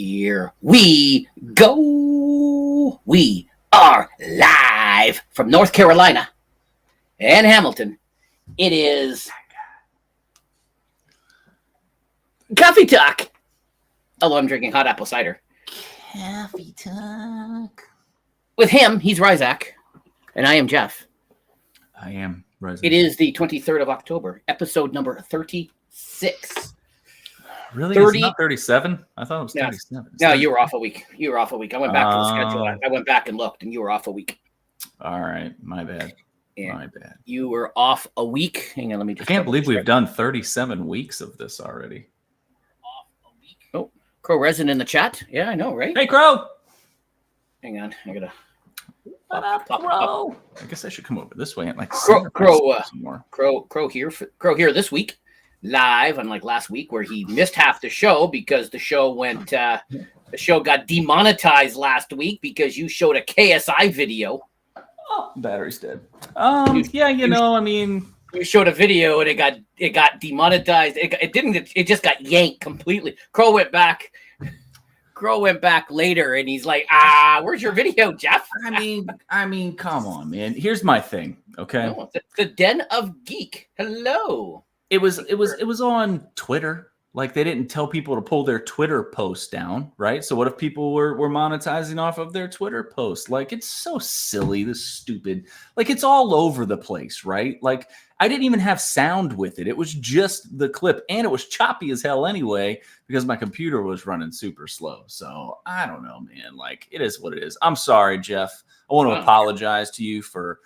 Here we go. We are live from North Carolina and Hamilton. It is Coffee Talk. Although I'm drinking hot apple cider. Coffee Talk. With him, he's Ryzak, and I am Jeff. I am Ryzak. It is the 23rd of October, episode number 36. Really? 30? It's not 37? I thought it was 37. No, you were off a week. I went back to the schedule. I went back and looked, and you were off a week. All right. My bad. You were off a week. Hang on, let me just... I can't believe we've done 37 weeks of this already. Off a week. Oh, Crow Resin in the chat. Yeah, I know, right? Hey, Crow! Hang on. I gotta... What up, Crow? I guess I should come over this way and Crow here this week. Live, unlike last week where he missed half the show because the show got demonetized last week because you showed a KSI video. Oh, battery's dead. You showed a video and it got demonetized. It just got yanked completely. Crow went back later and he's like, where's your video, Jeff? I mean, come on, man. Here's my thing, okay? Oh, the Den of Geek. Hello. It was on Twitter. Like, they didn't tell people to pull their Twitter posts down, right? So what if people were monetizing off of their Twitter posts? Like, it's so silly, this stupid. Like, it's all over the place, right? Like, I didn't even have sound with it. It was just the clip, and it was choppy as hell anyway because my computer was running super slow. So I don't know, man. Like, it is what it is. I'm sorry, Jeff. I want to apologize to you for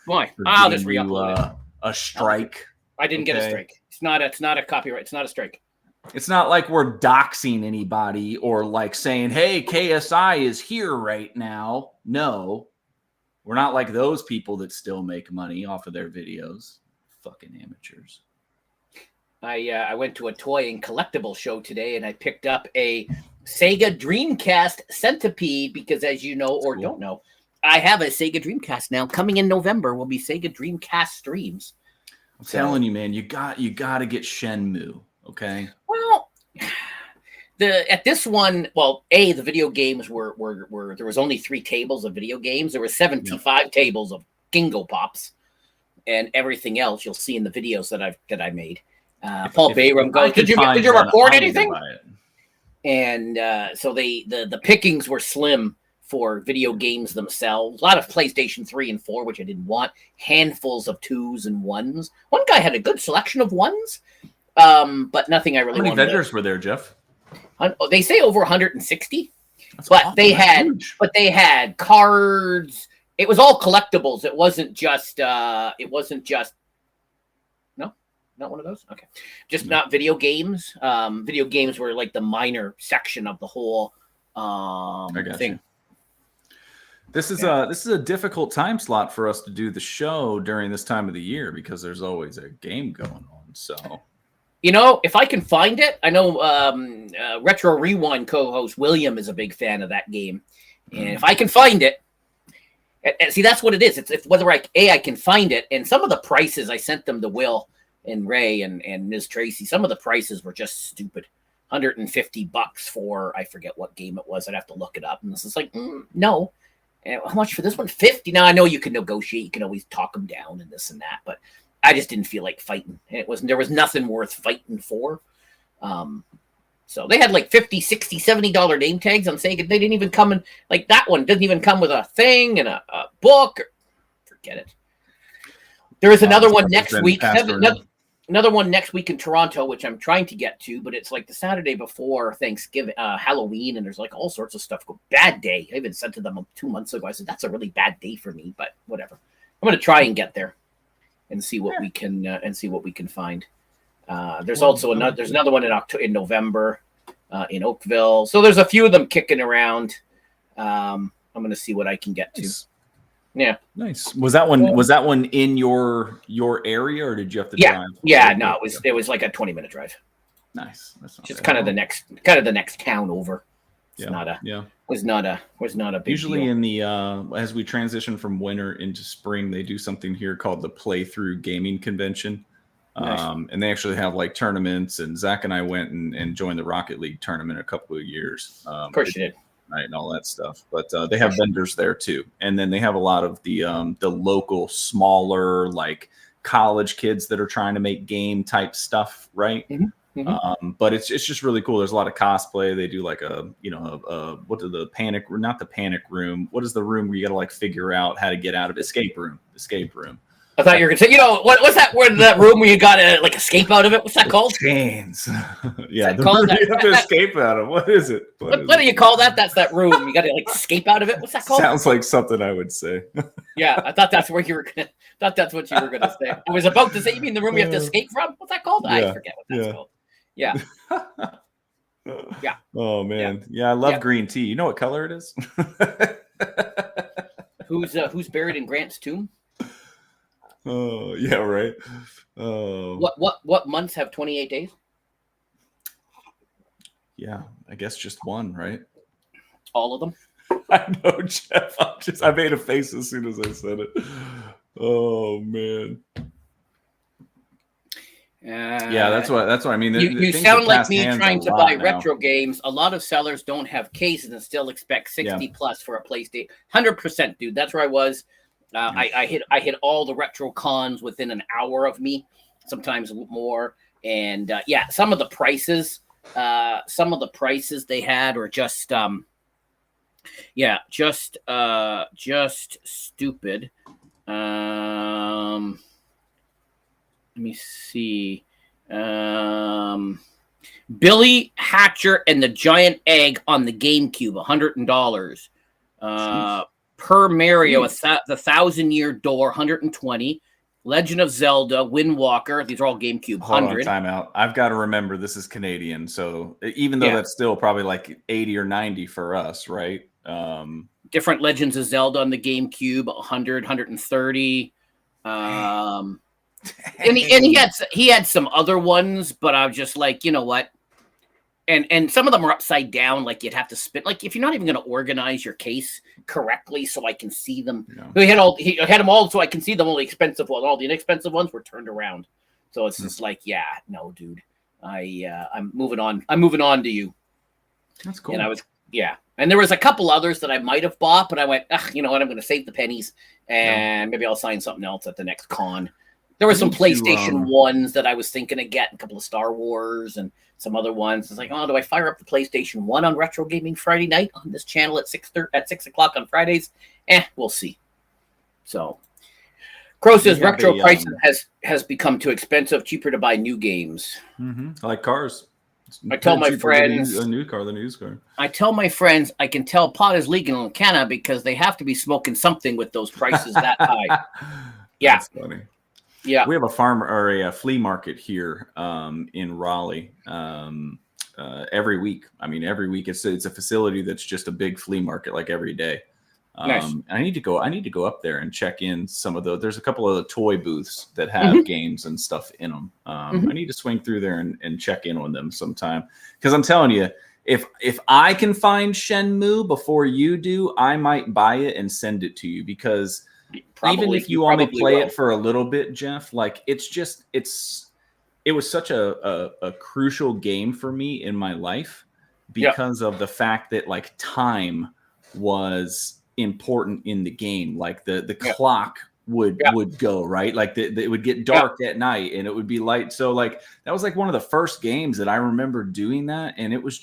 I'll just re-upload a strike. I didn't get a strike. It's not a copyright. It's not a strike. It's not like we're doxing anybody or like saying, hey, KSI is here right now. No, we're not like those people that still make money off of their videos. Fucking amateurs. I went to a toy and collectible show today and I picked up a Sega Dreamcast Centipede because, as you know or don't know, I have a Sega Dreamcast now. Coming in November will be Sega Dreamcast streams. I'm telling you, man, you got to get Shenmue, okay? Well, at this one, the video games were there was only 3 tables of video games. There were 75 tables of Gingo Pops, and everything else you'll see in the videos that I made. Paul Bayram goes, did you record anything? And so the pickings were slim for video games themselves. A lot of PlayStation 3 and 4, which I didn't want. Handfuls of 2s and 1s. One guy had a good selection of 1s, but nothing I really wanted. How many vendors were there, Jeff? They say over 160. But they had cards. It was all collectibles. It wasn't just not one of those. Okay. Not video games. Video games were like the minor section of the whole thing. You. This is a difficult time slot for us to do the show during this time of the year because there's always a game going on. So, if I can find it, I know Retro Rewind co-host William is a big fan of that game, and if I can find it, and see, that's what it is. It's whether I can find it, and some of the prices I sent them to Will and Ray and Ms. Tracy. Some of the prices were just stupid. $150 for I forget what game it was. I'd have to look it up, and this is like no. And how much for this one? $50. Now I know you can negotiate. You can always talk them down and this and that, but I just didn't feel like fighting. There was nothing worth fighting for. So they had like $50, $60, $70 name tags. I'm saying they didn't even come in, like that one doesn't even come with a thing and a book. Forget it. There is another one next week. Another one next week in Toronto, which I'm trying to get to, but it's like the Saturday before Thanksgiving, Halloween, and there's like all sorts of stuff. Bad day. I even said to them 2 months ago, I said, that's a really bad day for me, but whatever. I'm going to try and get there and see what we can find. There's also another one in November in Oakville. So there's a few of them kicking around. I'm going to see what I can get to. Yeah. Nice. Was that one in your area, or did you have to drive? Yeah, no, it was like a 20-minute drive. Nice. That's just kind of the next town over. It's was not a big Usually deal. In the as we transition from winter into spring, they do something here called the Playthrough Gaming Convention. Nice. And they actually have like tournaments. And Zach and I went and joined the Rocket League tournament a couple of years. Of course you did. Right, and all that stuff. But they have vendors there too, and then they have a lot of the local smaller like college kids that are trying to make game type stuff, right? But it's just really cool. There's a lot of cosplay. They do like what are the panic? Not the panic room. What is the room where you got to like figure out how to get out of escape room? I thought you were gonna say, what's that? Where that room where you gotta like escape out of it? What's that called? Chains. Yeah, the room you have to escape out of. What is it? What do you call that? That's that room. You gotta like escape out of it. What's that called? Sounds like something I would say. Yeah, I thought that's where you were gonna. Thought that's what you were gonna say. I was about to say, you mean the room you have to escape from? What's that called? I forget what that's called. Yeah. Yeah. Oh man. Yeah, I love green tea. You know what color it is? Who's buried in Grant's tomb? Oh, yeah, right. Oh. What months have 28 days? Yeah, I guess just one, right? All of them? I know, Jeff. I made a face as soon as I said it. Oh man. Yeah, that's what I mean. You sound like me trying to buy retro games. A lot of sellers don't have cases and still expect 60 plus for a PlayStation. 100%, dude. That's where I was. I hit all the retro cons within an hour of me, sometimes more. And some of the prices they had are just stupid. Let me see. Billy Hatcher and the Giant Egg on the GameCube, $100. Per Mario, the 1,000-Year Door, $120. Legend of Zelda, Wind Walker. These are all GameCube. Hold on, time out. I've got to remember this is Canadian, so even though that's still probably like 80 or 90 for us, right? Different Legends of Zelda on the GameCube, 100, 130. And he had some other ones, but I was just like, you know what? And some of them are upside down, like you'd have to spin. Like if you're not even going to organize your case correctly, so I can see them. He had them all, so I can see them. All the expensive ones, all the inexpensive ones were turned around. So it's just like, no, dude, I'm moving on. I'm moving on to you. That's cool. And I was, and there was a couple others that I might have bought, but I went, you know what? I'm going to save the pennies, and maybe I'll sign something else at the next con. There were some PlayStation ones that I was thinking of getting, a couple of Star Wars and some other ones. It's like, do I fire up the PlayStation 1 on Retro Gaming Friday night on this channel at 6 o'clock on Fridays? We'll see. So, Crow says retro pricing has become too expensive, cheaper to buy new games. Mm-hmm. Like cars. I tell my friends a new car than a used car. I tell my friends I can tell pot is legal in Canada because they have to be smoking something with those prices that high. Yeah, that's funny. Yeah, we have a farm or a flea market here in Raleigh every week. I mean, every week it's a facility that's just a big flea market, like every day. Nice. I need to go up there and check in some of those. There's a couple of the toy booths that have games and stuff in them. I need to swing through there and check in on them sometime, because I'm telling you, if I can find Shenmue before you do, I might buy it and send it to you, because even if you only play it for a little bit, Jeff, like it was such a crucial game for me in my life because of the fact that like time was important in the game. Like the clock would go, right? Like it would get dark at night and it would be light. So like that was like one of the first games that I remember doing that, and it was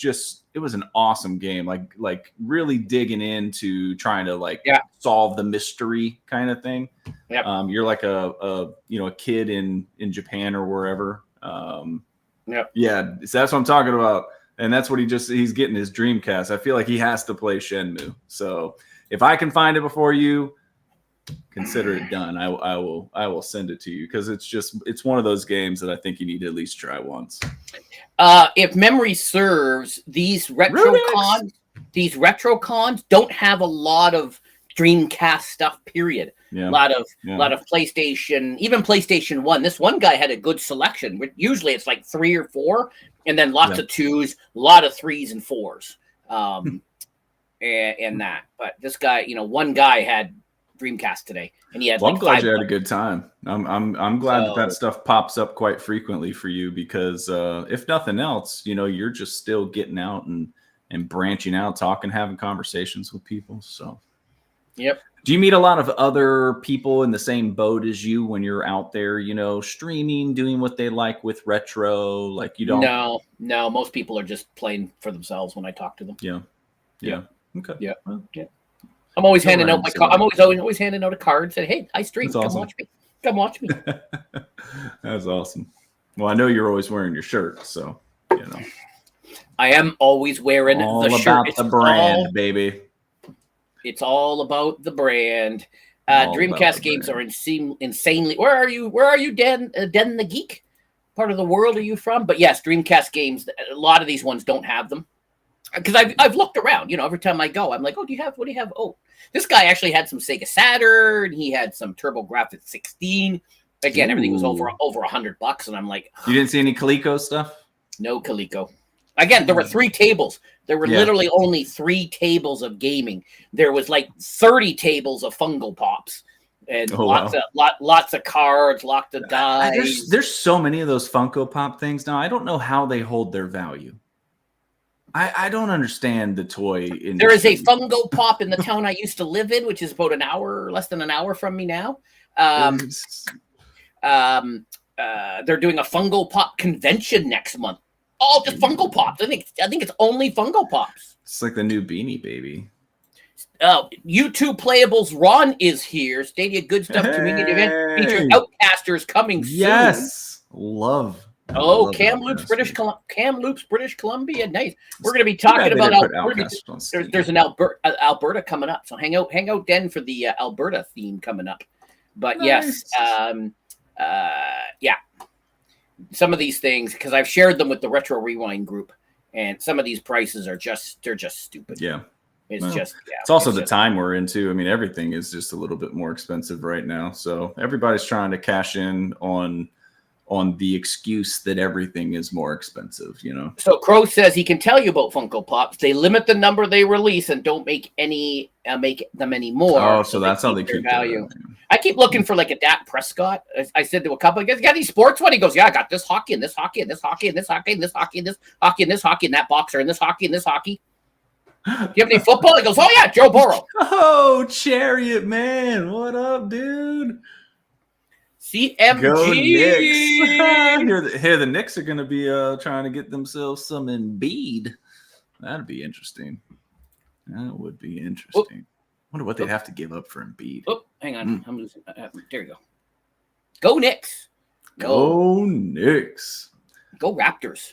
an awesome game. Like really digging into trying to solve the mystery kind of thing. You're like a kid in Japan or wherever. So that's what I'm talking about. And that's what he's getting his Dreamcast. I feel like he has to play Shenmue. So if I can find it before you, consider it done. I will send it to you, because it's one of those games that I think you need to at least try once. If memory serves, these retro cons don't have a lot of Dreamcast stuff, period. A lot of PlayStation, even PlayStation 1. This one guy had a good selection. Usually it's like 3 or 4, and then lots of 2s, a lot of 3s and 4s. And that. But this guy, one guy had Dreamcast today, and he had. Well, like I'm glad 5 you had a bucks. good time. I'm glad So- that stuff pops up quite frequently for you because if nothing else, you're just still getting out and branching out, talking, having conversations with people. So, Yep. do you meet a lot of other people in the same boat as you when you're out there, streaming, doing what they like with retro? Like you don't? No. Most people are just playing for themselves when I talk to them. Yeah. Okay. Yeah. Well, Yeah. I'm always Go handing ahead out my and say card. that. I'm always handing out a card. Saying, "Hey, I stream. That's Come awesome. watch me. Come watch me." That's awesome. Well, I know you're always wearing your shirt, so I am always wearing all the about shirt. the brand, baby. It's all about the brand. All about Dreamcast the games brand. are insanely. Where are you, Dan? Den the Geek? Part of the world are you from? But yes, Dreamcast games. A lot of these ones don't have them because I've looked around. Every time I go, I'm like, what do you have? Oh, this guy actually had some Sega Saturn. He had some TurboGrafx 16. Again, everything was over $100, and I'm like, You didn't see any Coleco stuff? no Coleco. Again, there were 3 tables. There were literally only 3 tables of gaming. There was like 30 tables of Funko Pops, and lots of cards, lots of dice. There's so many of those Funko Pop things now. I don't know how they hold their value. I don't understand the toy industry. There is a Funko Pop in the town I used to live in, which is about less than an hour from me now. They're doing a Funko Pop convention next month. All just Funko Pops. I think it's only Funko Pops. It's like the new Beanie Baby. YouTube Playables Ron is here. Stadia Good Stuff community event featuring Outcasters coming soon. Yes, love. Kamloops, British Columbia. Nice. We're going to be talking about Alberta. There's an Alberta coming up. So hang out, Den, for the Alberta theme coming up. But nice. yeah. Some of these things, because I've shared them with the Retro Rewind group, and some of these prices they're just stupid. Yeah. It's also the time we're into. I mean, everything is just a little bit more expensive right now. So everybody's trying to cash in on the excuse that everything is more expensive, So Crow says he can tell you about Funko Pops. They limit the number they release and don't make them anymore. Oh, so that's how they keep their value. I keep looking for like a Dak Prescott. I said to a couple of guys, "Got any sports one?" He goes, "Yeah, I got this hockey and this hockey and this hockey and this hockey and this hockey and this hockey and this hockey and that boxer and this hockey and this hockey." Do you have any football? He goes, "Oh yeah, Joe Burrow." Oh, Chariot Man, what up, dude? CMG. Go Knicks. Here the Knicks are going to be trying to get themselves some Embiid. That'd be interesting. That would be interesting. Wonder what they'd have to give up for Embiid. Oh, hang on. I'm losing. There you go. Go Knicks. Go Knicks. Go Raptors.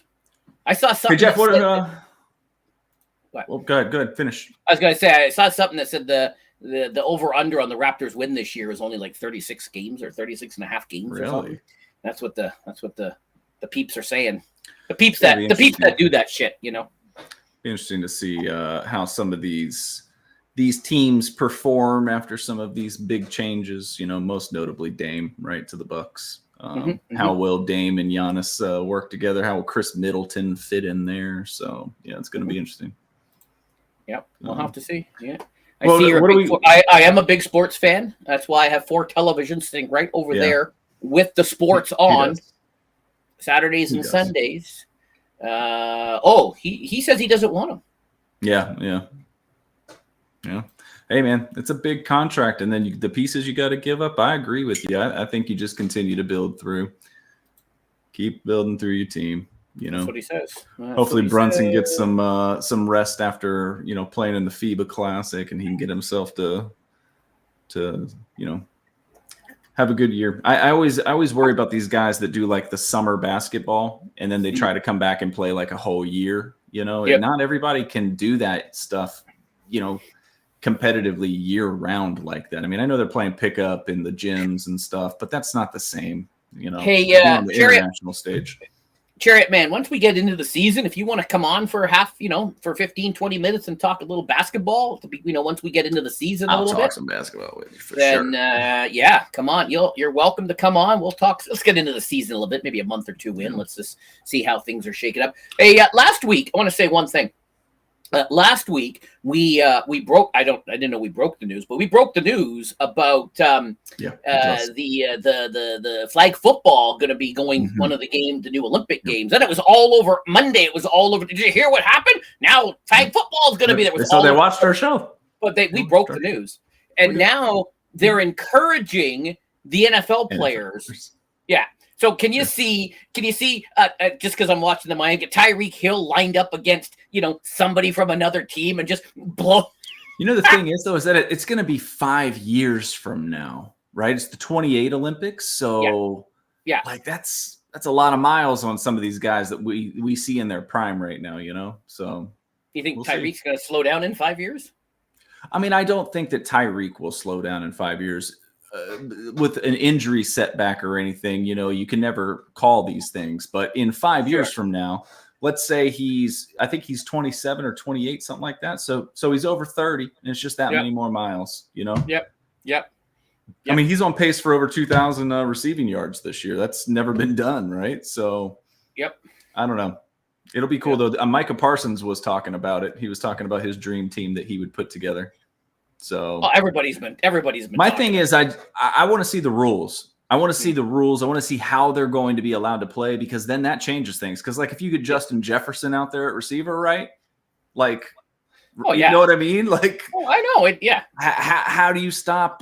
I saw something. Hey, Jeff, what? Well, go ahead. Finish. I was going to say, I saw something that said the over-under on the Raptors win this year is only like 36 games or 36 and a half games. Really? Or something. That's what the peeps are saying. The peeps that do that shit, Be interesting to see how some of these teams perform after some of these big changes, most notably Dame, right, to the Bucks. How will Dame and Giannis work together? How will Chris Middleton fit in there? So, yeah, it's going to be interesting. Yep, we'll have to see. Yeah. I am a big sports fan. That's why I have 4 televisions sitting right over there with the sports on Saturdays and Sundays. He says he doesn't want them. Yeah. Hey, man, it's a big contract, and then the pieces you got to give up. I agree with you. I think you just continue to build through. Keep building through your team. That's what he says. Hopefully Brunson gets some rest after playing in the FIBA Classic, and he can get himself to have a good year. I always worry about these guys that do like the summer basketball, and then they try to come back and play like a whole year. And not everybody can do that stuff. Competitively year round like that. I mean, I know they're playing pickup in the gyms and stuff, but that's not the same. Hey, on the international stage. Chariot Man, once we get into the season, if you want to come on for for 15, 20 minutes and talk a little basketball, once we get into the season I'll talk some basketball with you for sure. Then, come on. You're welcome to come on. We'll talk. Let's get into the season a little bit, maybe a month or 2 in. Let's just see how things are shaking up. Hey, last week, I want to say one thing. last week we broke. I didn't know we broke the news, but we broke the news about the flag football going to be going one of the new Olympic games, and it was all over Monday. It was all over. Did you hear what happened? Now flag football is going to be there. So they watched our show, but we broke the news, and now they're encouraging the NFL players. Yeah. So can you see? Just because I'm watching the Miami, Tyreek Hill lined up against somebody from another team and just blow. The thing is though, is that it's going to be 5 years from now, right? It's the 28 Olympics, so yeah, like that's a lot of miles on some of these guys that we see in their prime right now. So you think Tyreek's going to slow down in 5 years? I mean, I don't think that Tyreek will slow down in 5 years. With an injury setback or anything, you can never call these things. But in 5 years from now, let's say I think he's 27 or 28, something like that. So he's over 30, and it's just that many more miles, Yep. I mean, he's on pace for over 2,000 receiving yards this year. That's never been done, right? So, I don't know. It'll be cool though. Micah Parsons was talking about it. He was talking about his dream team that he would put together. So everybody's been. My thing is, I want to see the rules. I want to see the rules. I want to see how they're going to be allowed to play, because then that changes things. Because like if you get Justin Jefferson out there at receiver, right? Like, you know what I mean? Like, I know it. Yeah. How do you stop?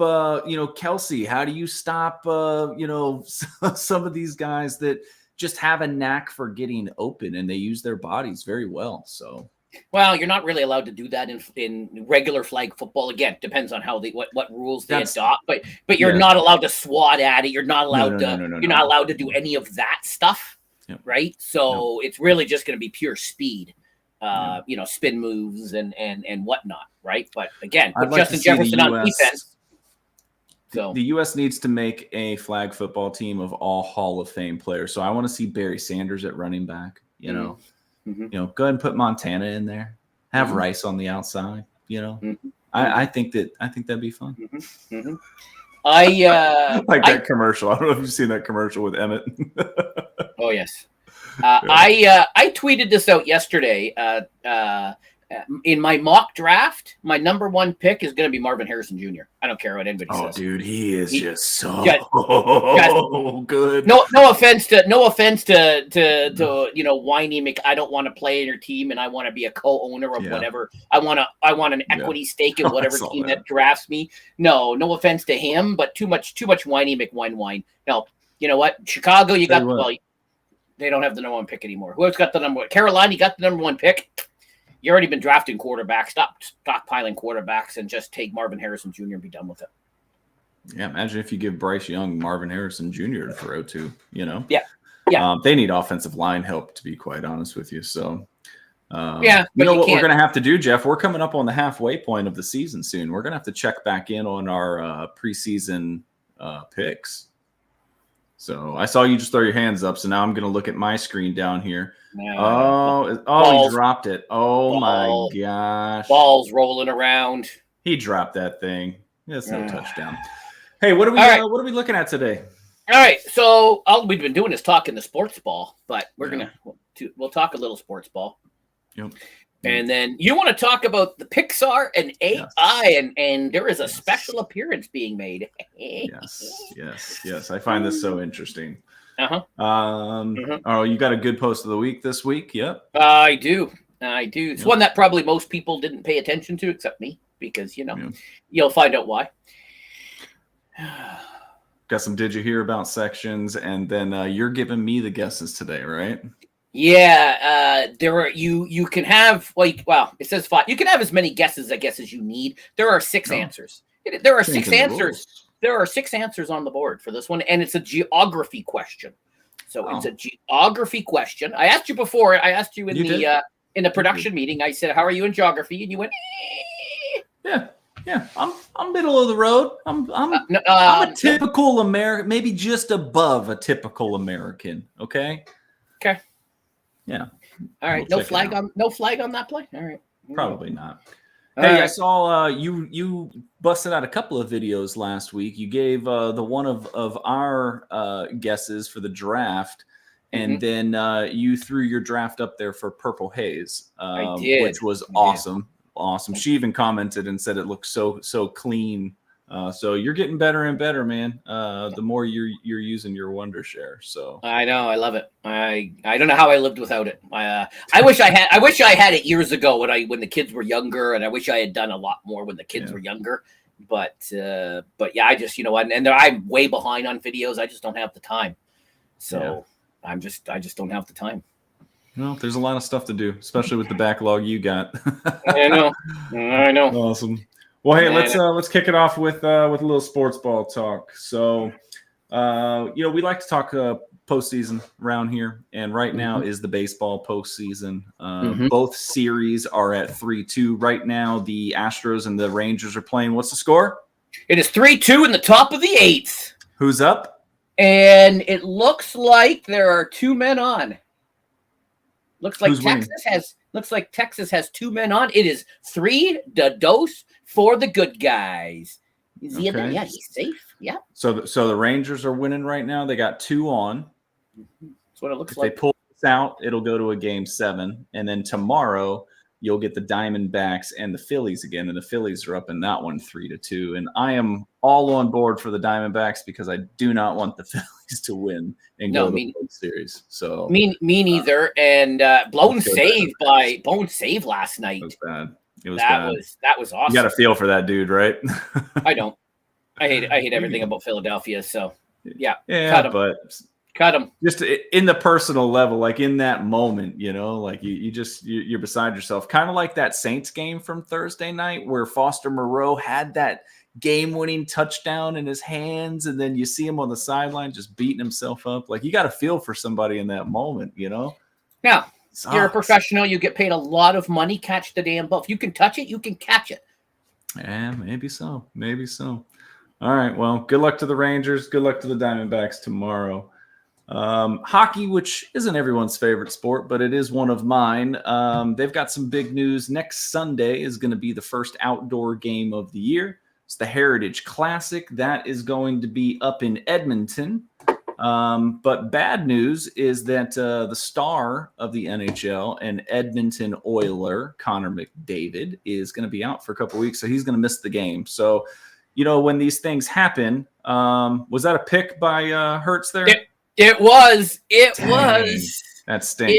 Kelsey. How do you stop? Some of these guys that just have a knack for getting open and they use their bodies very well. So. Well, you're not really allowed to do that in regular flag football. Again, depends on how what rules they adopt. But you're not allowed to swat at it. You're not allowed not allowed to do any of that stuff, right? So it's really just going to be pure speed, spin moves and whatnot, right? But again, with Justin Jefferson on defense. So the U.S. needs to make a flag football team of all Hall of Fame players. So I want to see Barry Sanders at running back. Go ahead and put Montana in there. Have Rice on the outside. I think that'd be fun. I like that commercial. I don't know if you've seen that commercial with Emmett. Oh yes. I tweeted this out yesterday. In my mock draft, my number one pick is going to be Marvin Harrison Jr. I don't care what anybody says. Oh, dude, he is just so good. No offense to whiny I don't want to play in your team and I want to be a co-owner of whatever. I want an equity stake in whatever team that drafts me. No offense to him, but too much whiny McWine. No, you know what? Chicago, you got they don't have the number one pick anymore. Who's got the number one? Carolina, you got the number one pick. You already been drafting quarterbacks. Stop stockpiling quarterbacks and just take Marvin Harrison Jr. and be done with it. Yeah, imagine if you give Bryce Young Marvin Harrison Jr. to throw to, Yeah. They need offensive line help, to be quite honest with you. So, what we're going to have to do, Jeff? We're coming up on the halfway point of the season soon. We're going to have to check back in on our preseason picks. So I saw you just throw your hands up. So now I'm going to look at my screen down here. He dropped it. My gosh. Balls rolling around. He dropped that thing. That's no touchdown. Hey, what are we looking at today? All right. So all we've been doing is talking the sports ball, but we'll talk a little sports ball. Yep. And then you want to talk about the Pixar and AI, and there is a special appearance being made. Yes. I find this so interesting. Uh-huh. Oh, you got a good post of the week this week? Yep. I do. It's one that probably most people didn't pay attention to, except me, because you'll find out why. Got some did you hear about sections, and then you're giving me the guesses today, right? Yeah, there are you can have it says 5. You can have as many guesses, I guess, as you need. There are 6 answers. There are 6 answers. There are 6 answers on the board for this one, and it's a geography question. So it's a geography question. I asked you before. I asked you in the production meeting. I said, "How are you in geography?" And you went, Yeah. I'm middle of the road. I'm a typical American, maybe just above a typical American. Okay. Yeah. All right. No flag on that play. All right. Probably not. Hey, I saw you busted out a couple of videos last week. You gave the one of our guesses for the draft, and then you threw your draft up there for Purple Haze, I did. which was awesome. Awesome. She even commented and said it looks so clean. So you're getting better and better, man. The more you're using your Wonder Share. So I know, I love it. I don't know how I lived without it. I wish I had it years ago when the kids were younger, and I wish I had done a lot more when the kids were younger. But yeah, I just and I'm way behind on videos. I just don't have the time. So I just don't have the time. Well, there's a lot of stuff to do, especially with the backlog you got. I know. Awesome. Well, hey, let's kick it off with a little sports ball talk. So, we like to talk postseason around here, and right now is the baseball postseason. Both series are at 3-2 right now. The Astros and the Rangers are playing. What's the score? It is 3-2 in the top of the 8th. Who's up? And it looks like there are 2 men on. Looks like Texas has 2 men on. It is 3-2 for the good guys. Is he in there? Yeah, he's safe. Yeah. So the Rangers are winning right now. They got 2 on. That's what it looks if like. They pull this out, it'll go to a game 7, and then tomorrow you'll get the Diamondbacks and the Phillies again, and the Phillies are up in that one 3-2. And I am all on board for the Diamondbacks because I do not want the Phillies to win and go to the World Series. So me neither. And blown save last night. It was bad. It was bad. That was awesome. You got a feel for that dude, right? I don't. I hate everything about Philadelphia. So yeah, cut him. Just in the personal level, like in that moment, like you're beside yourself. Kind of like that Saints game from Thursday night where Foster Moreau had that game-winning touchdown in his hands, and then you see him on the sideline just beating himself up. Like you got to feel for somebody in that moment, Now, you're a professional. You get paid a lot of money. Catch the damn ball. If you can touch it, you can catch it. Yeah, maybe so. Maybe so. All right. Well, good luck to the Rangers. Good luck to the Diamondbacks tomorrow. Hockey, which isn't everyone's favorite sport, but it is one of mine. They've got some big news. Next Sunday is going to be the first outdoor game of the year. It's the Heritage Classic. That is going to be up in Edmonton. But bad news is that the star of the NHL and Edmonton Oiler, Connor McDavid, is going to be out for a couple of weeks, so he's going to miss the game. So, when these things happen, was that a pick by Hertz there? It was. That stinks.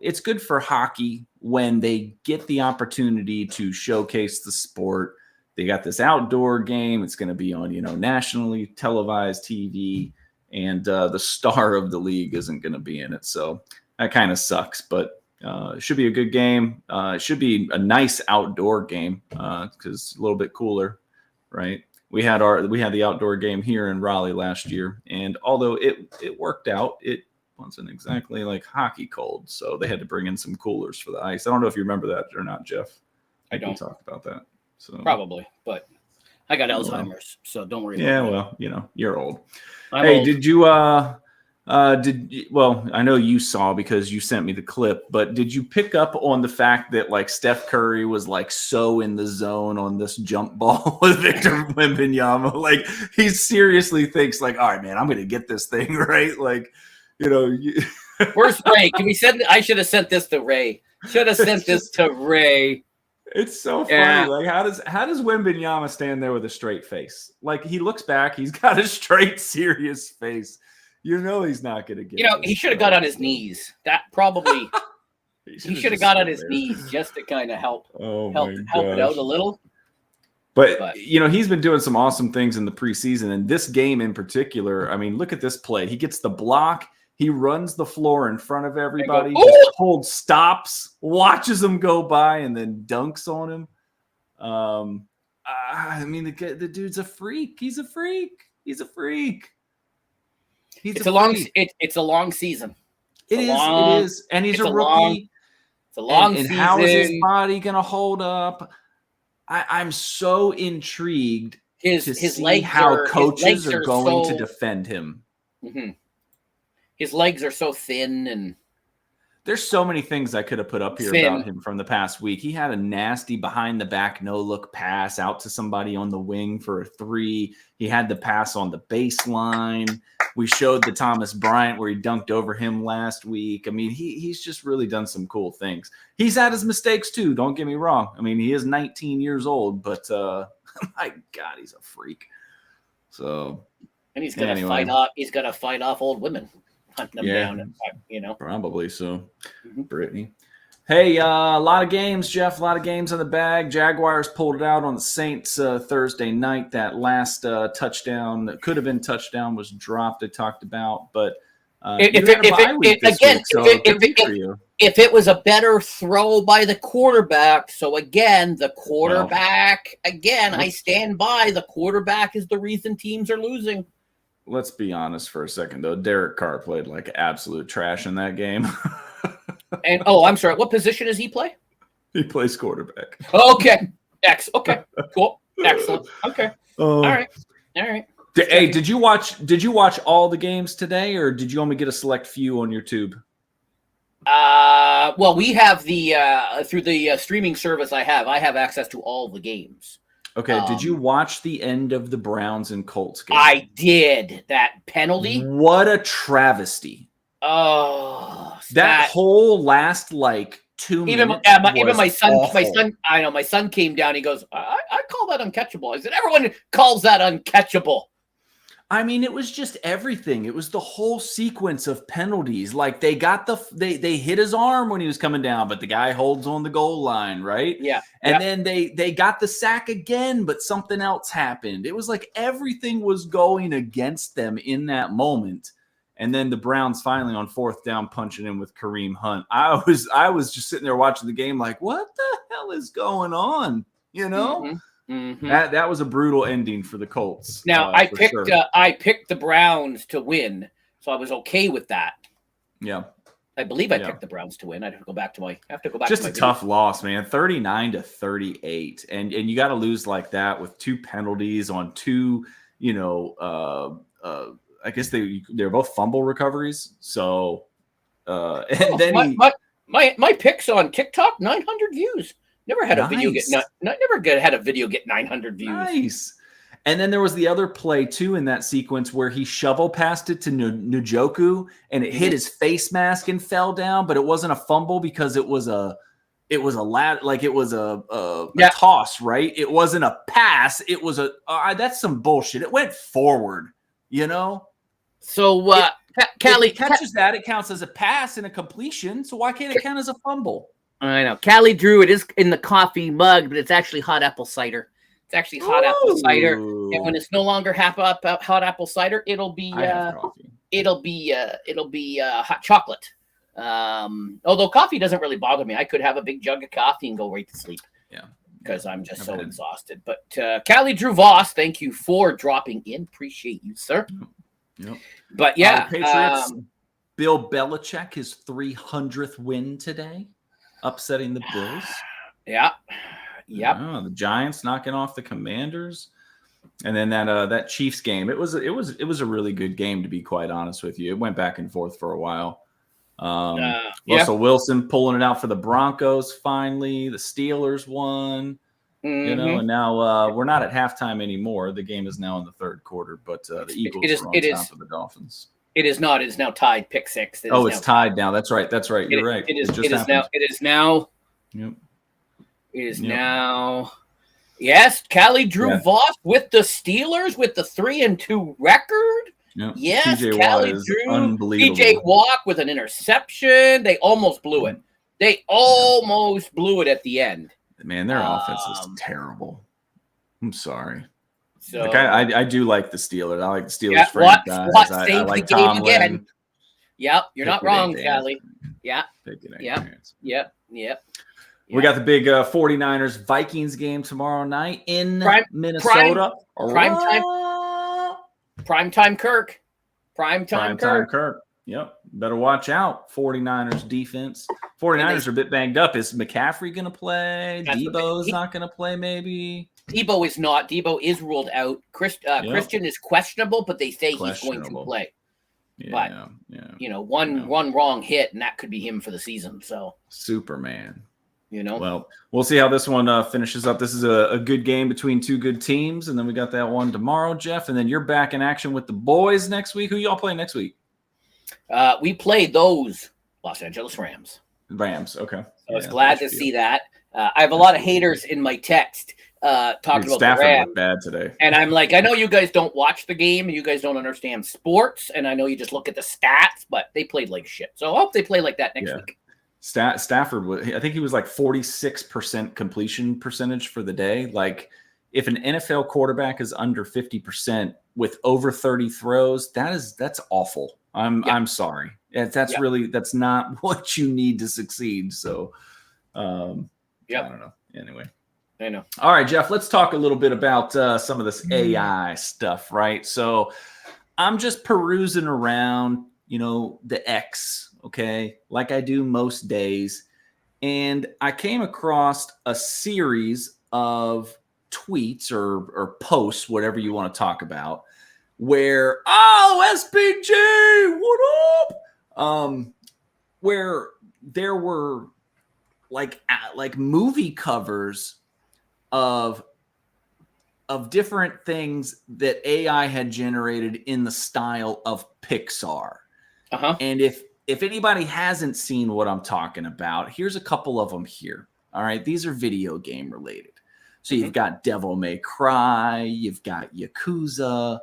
It's good for hockey when they get the opportunity to showcase the sport. They got this outdoor game. It's going to be on, nationally televised TV, and the star of the league isn't going to be in it. So that kind of sucks, but it should be a good game. It should be a nice outdoor game because it's a little bit cooler, right? We had the outdoor game here in Raleigh last year, and although it worked out, it wasn't exactly like hockey cold. So they had to bring in some coolers for the ice. I don't know if you remember that or not, Jeff. I don't. We talked about that. So probably, but I got Alzheimer's, so don't worry. Yeah, well, you're old. I'm old. Did you? Well, I know you saw because you sent me the clip, but did you pick up on the fact that like Steph Curry was like so in the zone on this jump ball with Victor Wembanyama? Like he seriously thinks like, all right, man, I'm going to get this thing right. Like, Where's Ray? I should have sent this to Ray. Should have sent this to Ray. It's so funny. Like, how does Wembanyama stand there with a straight face? Like, he looks back, he's got a straight, serious face. He's not going to get. He should have got on his knees. That probably. he should have got on his knees just to kind of help it out a little. But he's been doing some awesome things in the preseason, and this game in particular. I mean, look at this play. He gets the block. He runs the floor in front of everybody, just holds stops, watches them go by, and then dunks on him. I mean, the dude's a freak. He's a freak. It's a long season. It is. And he's a rookie. It's a long season. And how is his body going to hold up? I'm so intrigued to see how coaches are going to defend him. Mm-hmm. His legs are so thin, and There's so many things I could have put up here about him from the past week. He had a nasty behind the back no look pass out to somebody on the wing for a 3. He had the pass on the baseline. We showed the Thomas Bryant where he dunked over him last week. I mean, he's just really done some cool things. He's had his mistakes too. Don't get me wrong. I mean, he is 19 years old, but my God, he's a freak. So, and he's gonna fight off. He's gonna fight off old women. Hunt them down, probably so. Brittany. Hey, a lot of games, Jeff. A lot of games in the bag. Jaguars pulled it out on the Saints Thursday night. That last touchdown that could have been touchdown was dropped. I talked about, but if it was a better throw by the quarterback. So again, the quarterback. I stand by the quarterback is the reason teams are losing. Let's be honest for a second, though. Derek Carr played like absolute trash in that game. And I'm sorry. What position does he play? He plays quarterback. Okay. Okay. Cool. Excellent. Okay. All right. Hey, did you watch all the games today, or did you only get a select few on your tube? Well, we have the through the streaming service I have access to all the games. Okay, did you watch the end of the Browns and Colts game? I did. That penalty? What a travesty. Oh. That whole last 2 minutes. Even my son, I know my son came down, he goes, I call that uncatchable. I said, everyone calls that uncatchable. I mean, it was just everything. It was the whole sequence of penalties. Like they got they hit his arm when he was coming down, but the guy holds on the goal line, right? Yeah. And then they got the sack again, but something else happened. It was like everything was going against them in that moment. And then the Browns finally on 4th down punching in with Kareem Hunt. I was just sitting there watching the game like, what the hell is going on? You know? Mm-hmm. Mm-hmm. That was a brutal ending for the Colts. Now I picked the Browns to win, so I was okay with that. Yeah, I believe I picked the Browns to win. I have to go back to my. Just a tough loss, man. 39-38, and you got to lose like that with 2 penalties on 2. I guess they're both fumble recoveries. So, and then my picks on TikTok 900 views. Never had a video had a video get 900 views. Nice. And then there was the other play too in that sequence where he shovel passed it to Njoku and it hit his face mask and fell down, but it wasn't a fumble because it was a toss, right? It wasn't a pass. It was that's some bullshit. It went forward, So Callie catches that, it counts as a pass and a completion. So why can't it count as a fumble? I know. Callie drew it is in the coffee mug, but it's actually hot apple cider. It's actually hot apple cider, and when it's no longer hot apple cider, it'll be hot chocolate. Although coffee doesn't really bother me, I could have a big jug of coffee and go right to sleep. Yeah, because I'm just so exhausted. But Callie Drew Voss, thank you for dropping in. Appreciate you, sir. Yep. But yeah, Patriots. Bill Belichick, his 300th win today, upsetting the Bills. Yeah. Yep. The Giants knocking off the Commanders, and then that Chiefs game. It was a really good game, to be quite honest with you. It went back and forth for a while. Russell Wilson pulling it out for the Broncos. Finally, the Steelers won. And now we're not at halftime anymore. The game is now in the third quarter, but the Eagles are on top of the Dolphins. It is not. It is now tied. Pick six. It's tied now. That's right. You're right. It is now. Yep. It is now. Yes, Callie Drew Voss with the Steelers with the 3-2 record. Yep. Yes, Callie Drew. Unbelievable. TJ Watt with an interception. They almost blew it. At the end. Man, their offense is terrible. I'm sorry. So I do like the Steelers. I like the Steelers franchise. I like Tom again. Yep, you're not wrong, Callie. Yeah. Yep. We got the big 49ers Vikings game tomorrow night in Minnesota. Primetime Kirk. Primetime Kirk. Yep. Better watch out. 49ers defense. 49ers are a bit banged up. Is McCaffrey going to play? Debo's not going to play maybe? Debo is not. Debo is ruled out. Christian is questionable, but they say he's going to play. But one wrong hit, and that could be him for the season. So Superman. Well, we'll see how this one finishes up. This is a good game between two good teams, and then we got that one tomorrow, Jeff. And then you're back in action with the boys next week. Who y'all play next week? We played those Los Angeles Rams. Okay. I was glad to see that. I have a lot of haters in my text talking about Stafford the Rams. looked bad today. And I'm like, I know you guys don't watch the game and you guys don't understand sports, and I know you just look at the stats, but they played like shit. So I hope they play like that next week. Stafford, I think he was like 46% completion percentage for the day. Like, if an NFL quarterback is under 50% with over 30 throws, that's awful. I'm sorry. That's not what you need to succeed. So, I don't know. Anyway. I know. All right, Jeff, let's talk a little bit about some of this AI stuff, right? So I'm just perusing around, the X, okay, like I do most days. And I came across a series of tweets or posts, whatever you want to talk about, where, SPG, what up? Where there were like movie covers of different things that AI had generated in the style of Pixar. And if anybody hasn't seen what I'm talking about, here's a couple of them here. All right, these are video game related. So you've got Devil May Cry, you've got Yakuza.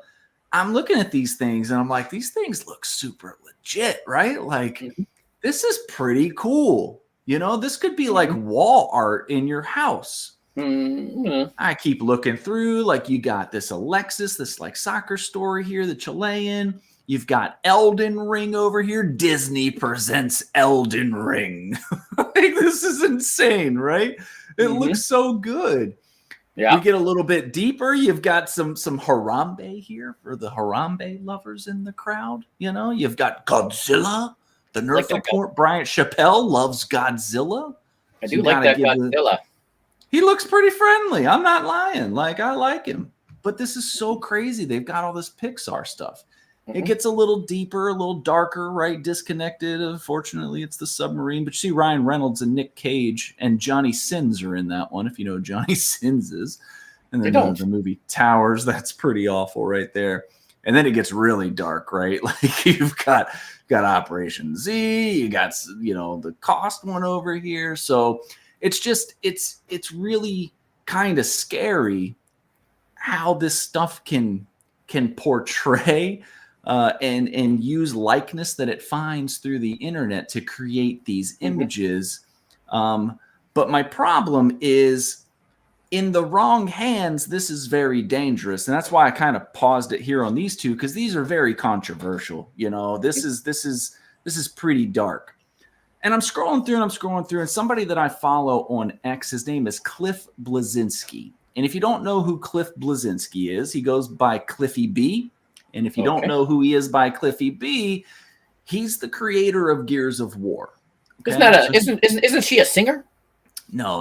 I'm looking at these things and I'm like, these things look super legit, right? Like, this is pretty cool. This could be like wall art in your house. I keep looking through, like, you got this Alexis, this like soccer story here, the Chilean. You've got Elden Ring over here. Disney presents Elden Ring. Like, this is insane, right? It looks so good. Yeah. You get a little bit deeper. You've got some Harambe here for the Harambe lovers in the crowd. You've got Godzilla. The Nerf report. Bryant Chappelle loves Godzilla. I do like that Godzilla. He looks pretty friendly. I'm not lying. Like, I like him. But this is so crazy. They've got all this Pixar stuff. It gets a little deeper, a little darker, right? Disconnected. Unfortunately, it's the submarine. But you see Ryan Reynolds and Nick Cage and Johnny Sins are in that one, if you know who Johnny Sins is. And then the movie Towers, that's pretty awful right there. And then it gets really dark, right? Like, you've got Operation Z, you got, the Cost one over here. So it's just, it's really kind of scary how this stuff can portray and use likeness that it finds through the internet to create these images. But my problem is, in the wrong hands, this is very dangerous. And that's why I kind of paused it here on these two, because these are very controversial. This is pretty dark. And I'm scrolling through, and somebody that I follow on X, his name is Cliff Bleszinski. And if you don't know who Cliff Bleszinski is, he goes by Cliffy B. And if you don't know who he is by Cliffy B, he's the creator of Gears of War. Okay? Isn't she a singer? No.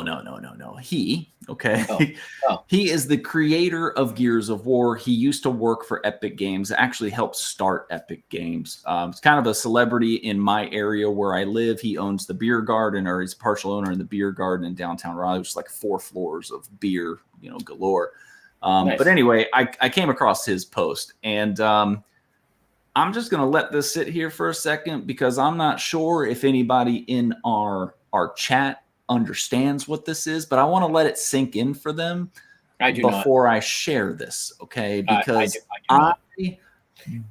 He is the creator of Gears of War. He used to work for Epic Games, actually helped start Epic Games. It's kind of a celebrity in my area where I live. He owns the beer garden, or he's a partial owner in the beer garden in downtown Raleigh, which is like 4 floors of beer, galore. Nice. But anyway, I came across his post, and I'm just going to let this sit here for a second, because I'm not sure if anybody in our chat understands what this is, but I want to let it sink in for them before I share this, okay? Because I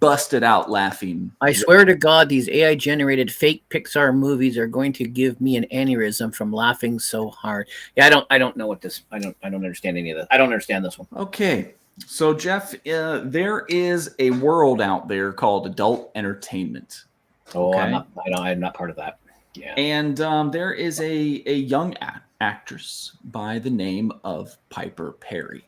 busted out laughing. I swear to God, these AI generated fake Pixar movies are going to give me an aneurysm from laughing so hard. Yeah, I don't know what this. I don't understand any of this. I don't understand this one. Okay, so Jeff, there is a world out there called adult entertainment. Oh, okay? I'm not part of that. Yeah. And there is a young actress by the name of Piper Perry.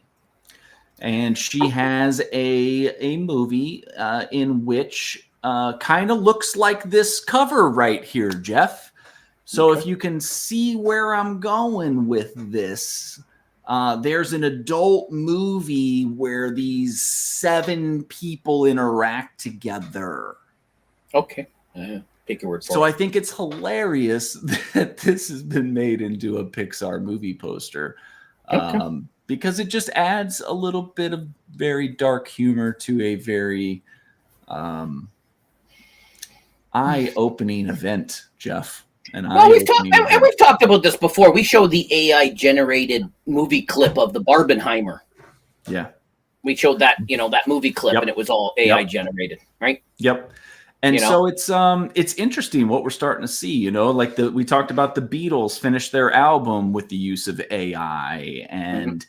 And she has a movie in which kind of looks like this cover right here, Jeff. So if you can see where I'm going with this, there's an adult movie where these 7 people interact together. Okay. Take your word for So it. I think it's hilarious that this has been made into a Pixar movie poster, Okay. because it just adds a little bit of very dark humor to a very eye-opening event, Jeff. An Well, we've talked eye-opening and event. we've talked about this before. We showed the AI generated movie clip of the Barbenheimer. Yeah. We showed that, that movie clip, and Yep. it was all AI generated, right? Yep. And You know, so it's interesting what we're starting to see, like we talked about the Beatles finished their album with the use of AI, and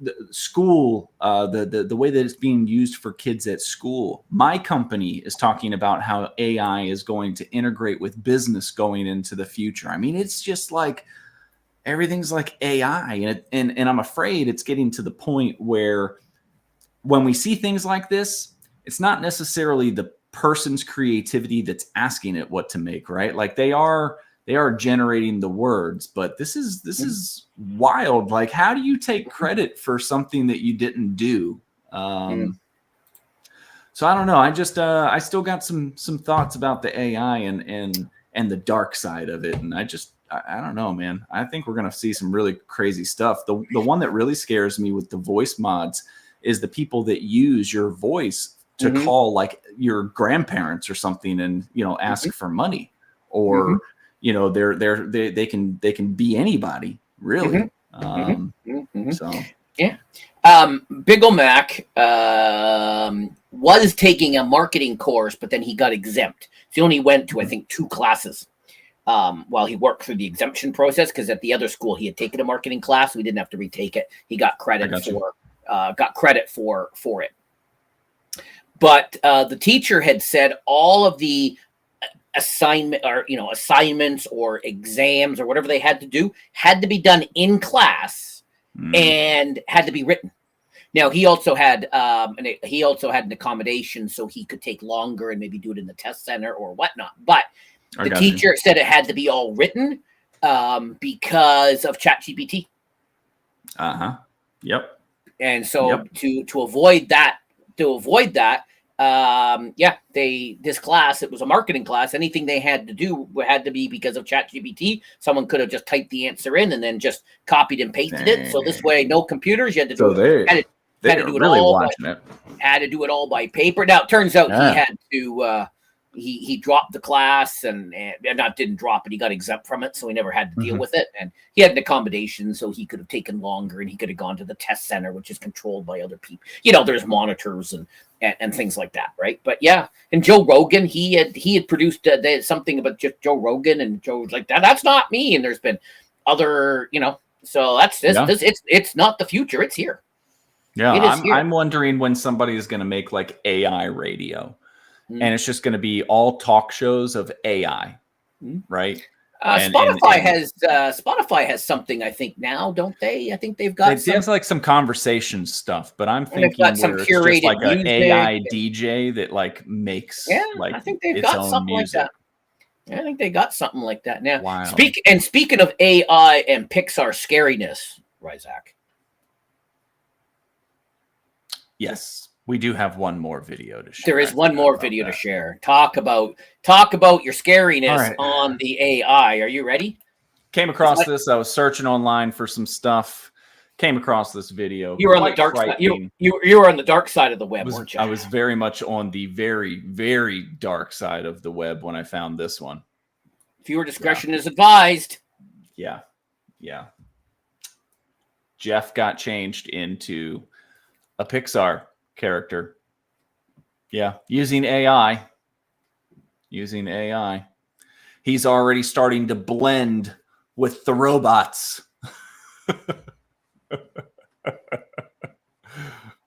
the school, the way that it's being used for kids at school. My company is talking about how AI is going to integrate with business going into the future. I mean, it's just like everything's like AI, and I'm afraid it's getting to the point where when we see things like this, it's not necessarily the person's creativity that's asking it what to make, right? Like they are generating the words, but this is wild. Like, how do you take credit for something that you didn't do? So I don't know. I still got some thoughts about the AI and the dark side of it, and I don't know, man. I think we're gonna see some really crazy stuff. The one that really scares me with the voice mods is the people that use your voice to call like your grandparents or something, and ask for money, or they can be anybody really. So yeah. Big Mac was taking a marketing course, but then he got exempt. So he only went to, I think, 2 classes while he worked through the exemption process, because at the other school he had taken a marketing class. We didn't have to retake it. He got credit for it. But the teacher had said all of the assignments or exams or whatever they had to do had to be done in class and had to be written. Now he also had an accommodation, so he could take longer and maybe do it in the test center or whatnot. But the teacher said it had to be all written because of ChatGPT. Yep. And so to avoid that, this class, it was a marketing class. Anything they had to do had to be because of ChatGPT. Someone could have just typed the answer in and then just copied and pasted it. So this way, no computers. You had to do it. Had to do it really all watching it. Had to do it all by paper. Now it turns out he had to. He dropped the class and not didn't drop it. He got exempt from it, so he never had to deal with it. And he had an accommodation, so he could have taken longer, and he could have gone to the test center, which is controlled by other people. There's monitors and things like that, right? But yeah, and Joe Rogan, he had produced something about just Joe Rogan, and Joe was like, that's not me. And there's been other, so that's it's not the future, it's here. Yeah, I'm wondering when somebody is going to make like AI radio. And it's just going to be all talk shows of AI, right? Spotify has something, I think, now, don't they? I think they've got they have like some conversation stuff, but I'm thinking where it's just like an AI DJ that like makes I think they've got something music. Like that. I think they got something like that now. Wow. Speaking of AI and Pixar scariness, Ryzak. Yes. We do have one more video to share. There is one more video to share. Talk about your scariness on the AI. Are you ready? Came across this. I was searching online for some stuff. Came across this video. You were on the dark side. You were on the dark side of the web, weren't you? I was very much on the very, very dark side of the web when I found this one. Viewer discretion is advised. Yeah. Jeff got changed into a Pixar character. Yeah, using AI. He's already starting to blend with the robots.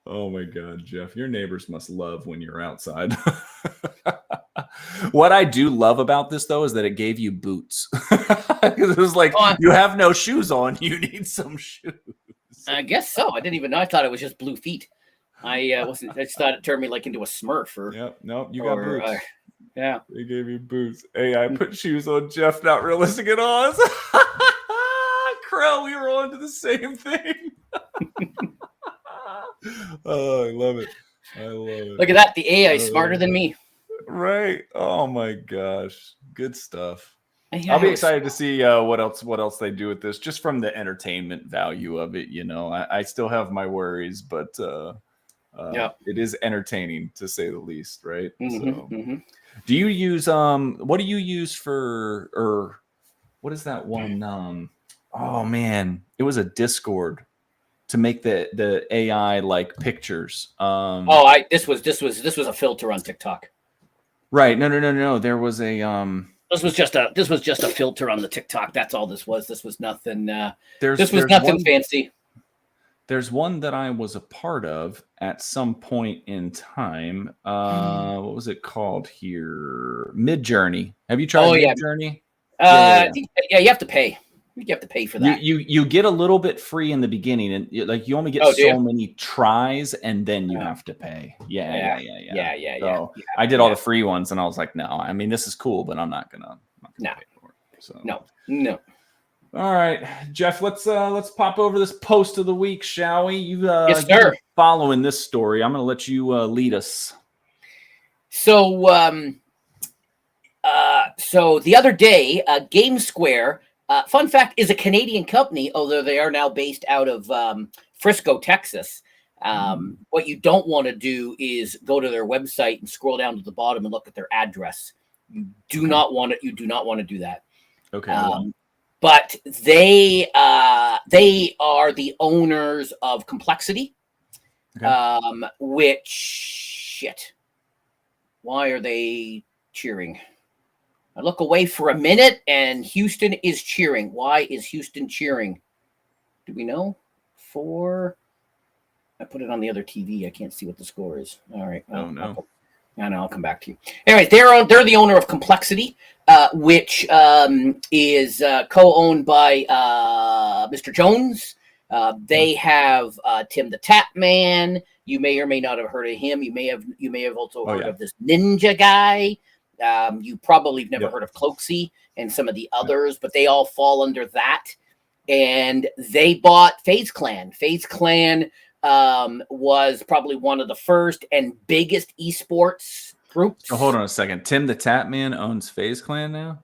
Oh my God, Jeff, your neighbors must love when you're outside. What I do love about this, though, is that it gave you boots. It was like, you have no shoes on, you need some shoes. I guess so. I didn't even know. I thought it was just blue feet. I just thought it turned me like into a Smurf. You got boots. Yeah, they gave you boots. AI put shoes on Jeff, not realistic at all. Crow, we were on to the same thing. Oh, I love it. Look at that. The AI is smarter than me. Right. Oh my gosh. Good stuff. Yeah, I'll be it was- excited to see what else they do with this, just from the entertainment value of it. I still have my worries, but Yeah. it is entertaining to say the least, right? So, Mm-hmm. do you use what do you use for, or what is that one? Oh man, it was a Discord to make the AI like pictures. This was a filter on TikTok. Right. No. There was a This was just a filter on the TikTok. That's all this was. This was nothing. there's Nothing one, fancy. there's one that I was a part of at some point in time. What was it called here? Mid Journey. Have you tried Mid Journey? Yeah. You have to pay. You have to pay for that. You get a little bit free in the beginning, and you only get so many tries, and then you have to pay. Yeah. So I did all the free ones, and I was like, no, I mean, this is cool, but I'm not gonna pay for it. So no. All right, Jeff, let's pop over this post of the week, shall we? Yes, sir. Following this story, I'm going to let you lead us. So, so the other day, Game Square, fun fact, is a Canadian company, although they are now based out of Frisco, Texas. What you don't want to do is go to their website and scroll down to the bottom and look at their address. You do not want to. You do not want to do that. Okay. But they are the owners of Complexity, which shit. Why are they cheering? I look away for a minute, and Houston is cheering. Why is Houston cheering? Do we know? I put it on the other TV. I can't see what the score is. All right. Oh no. I'll come back to you. Anyway, they're the owner of Complexity, which is co-owned by Mr. Jones. They have Tim the Tap Man. You may or may not have heard of him. You may have also heard of this Ninja guy. You probably have never heard of Cloaksy and some of the others, but they all fall under that. And they bought FaZe Clan. FaZe Clan was probably one of the first and biggest esports groups. So hold on a second. Tim the Tap Man owns FaZe Clan now?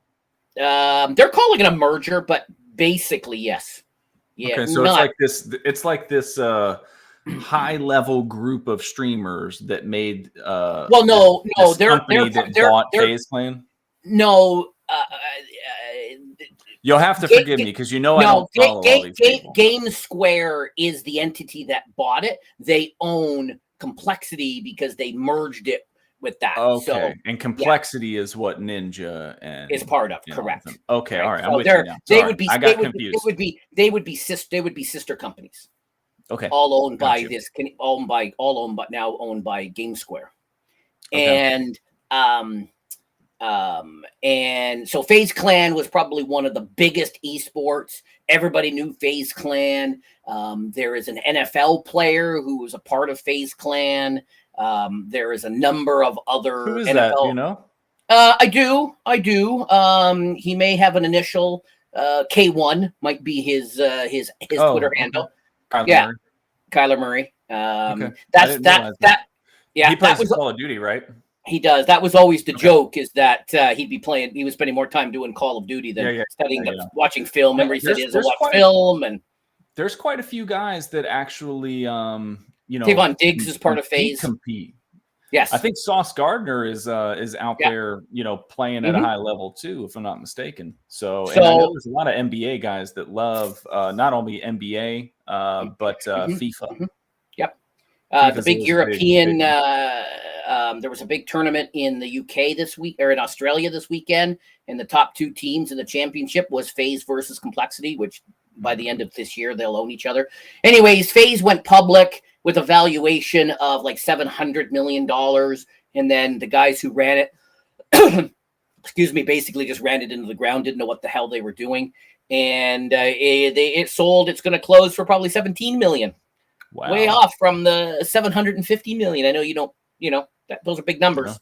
They're calling it a merger, but basically, yes. Yeah. Okay, so it's like this high level group of streamers that made they're bought FaZe Clan. No, you'll have to forgive me because I don't follow all these people. Game Square is the entity that bought it. They own Complexity because they merged it with that. Okay, and Complexity is what Ninja and is part of. Correct. Okay, right. All right. So I'm with you now. I got confused. They would be sister companies. Okay. All owned by now owned by Game Square. Okay. And so FaZe Clan was probably one of the biggest esports. Everybody knew FaZe Clan. There is an NFL player who was a part of FaZe Clan. There is a number of other Who is NFL. That? I do. He may have an initial. K1 might be his Twitter handle. Kyler Murray. Yeah, he plays Call of Duty, right? He does. That was always the joke, is that he was spending more time doing Call of Duty than studying, watching film. Remember, he said he doesn't watch film. And there's quite a few guys that actually, Tavon Diggs is part of FaZe. Compete. Yes, I think Sauce Gardner is out there, playing at a high level too, if I'm not mistaken. So and I know there's a lot of NBA guys that love not only NBA but FIFA. Yep. The big European. There was a big tournament in the UK this week, or in Australia this weekend, and the top two teams in the championship was FaZe versus Complexity, which by the end of this year they'll own each other. Anyways, FaZe went public with a valuation of like $700 million, and then the guys who ran it, basically just ran it into the ground, didn't know what the hell they were doing, and it sold. It's going to close for probably $17 million. Wow. Way off from the $750 million. I know you don't. Those are big numbers.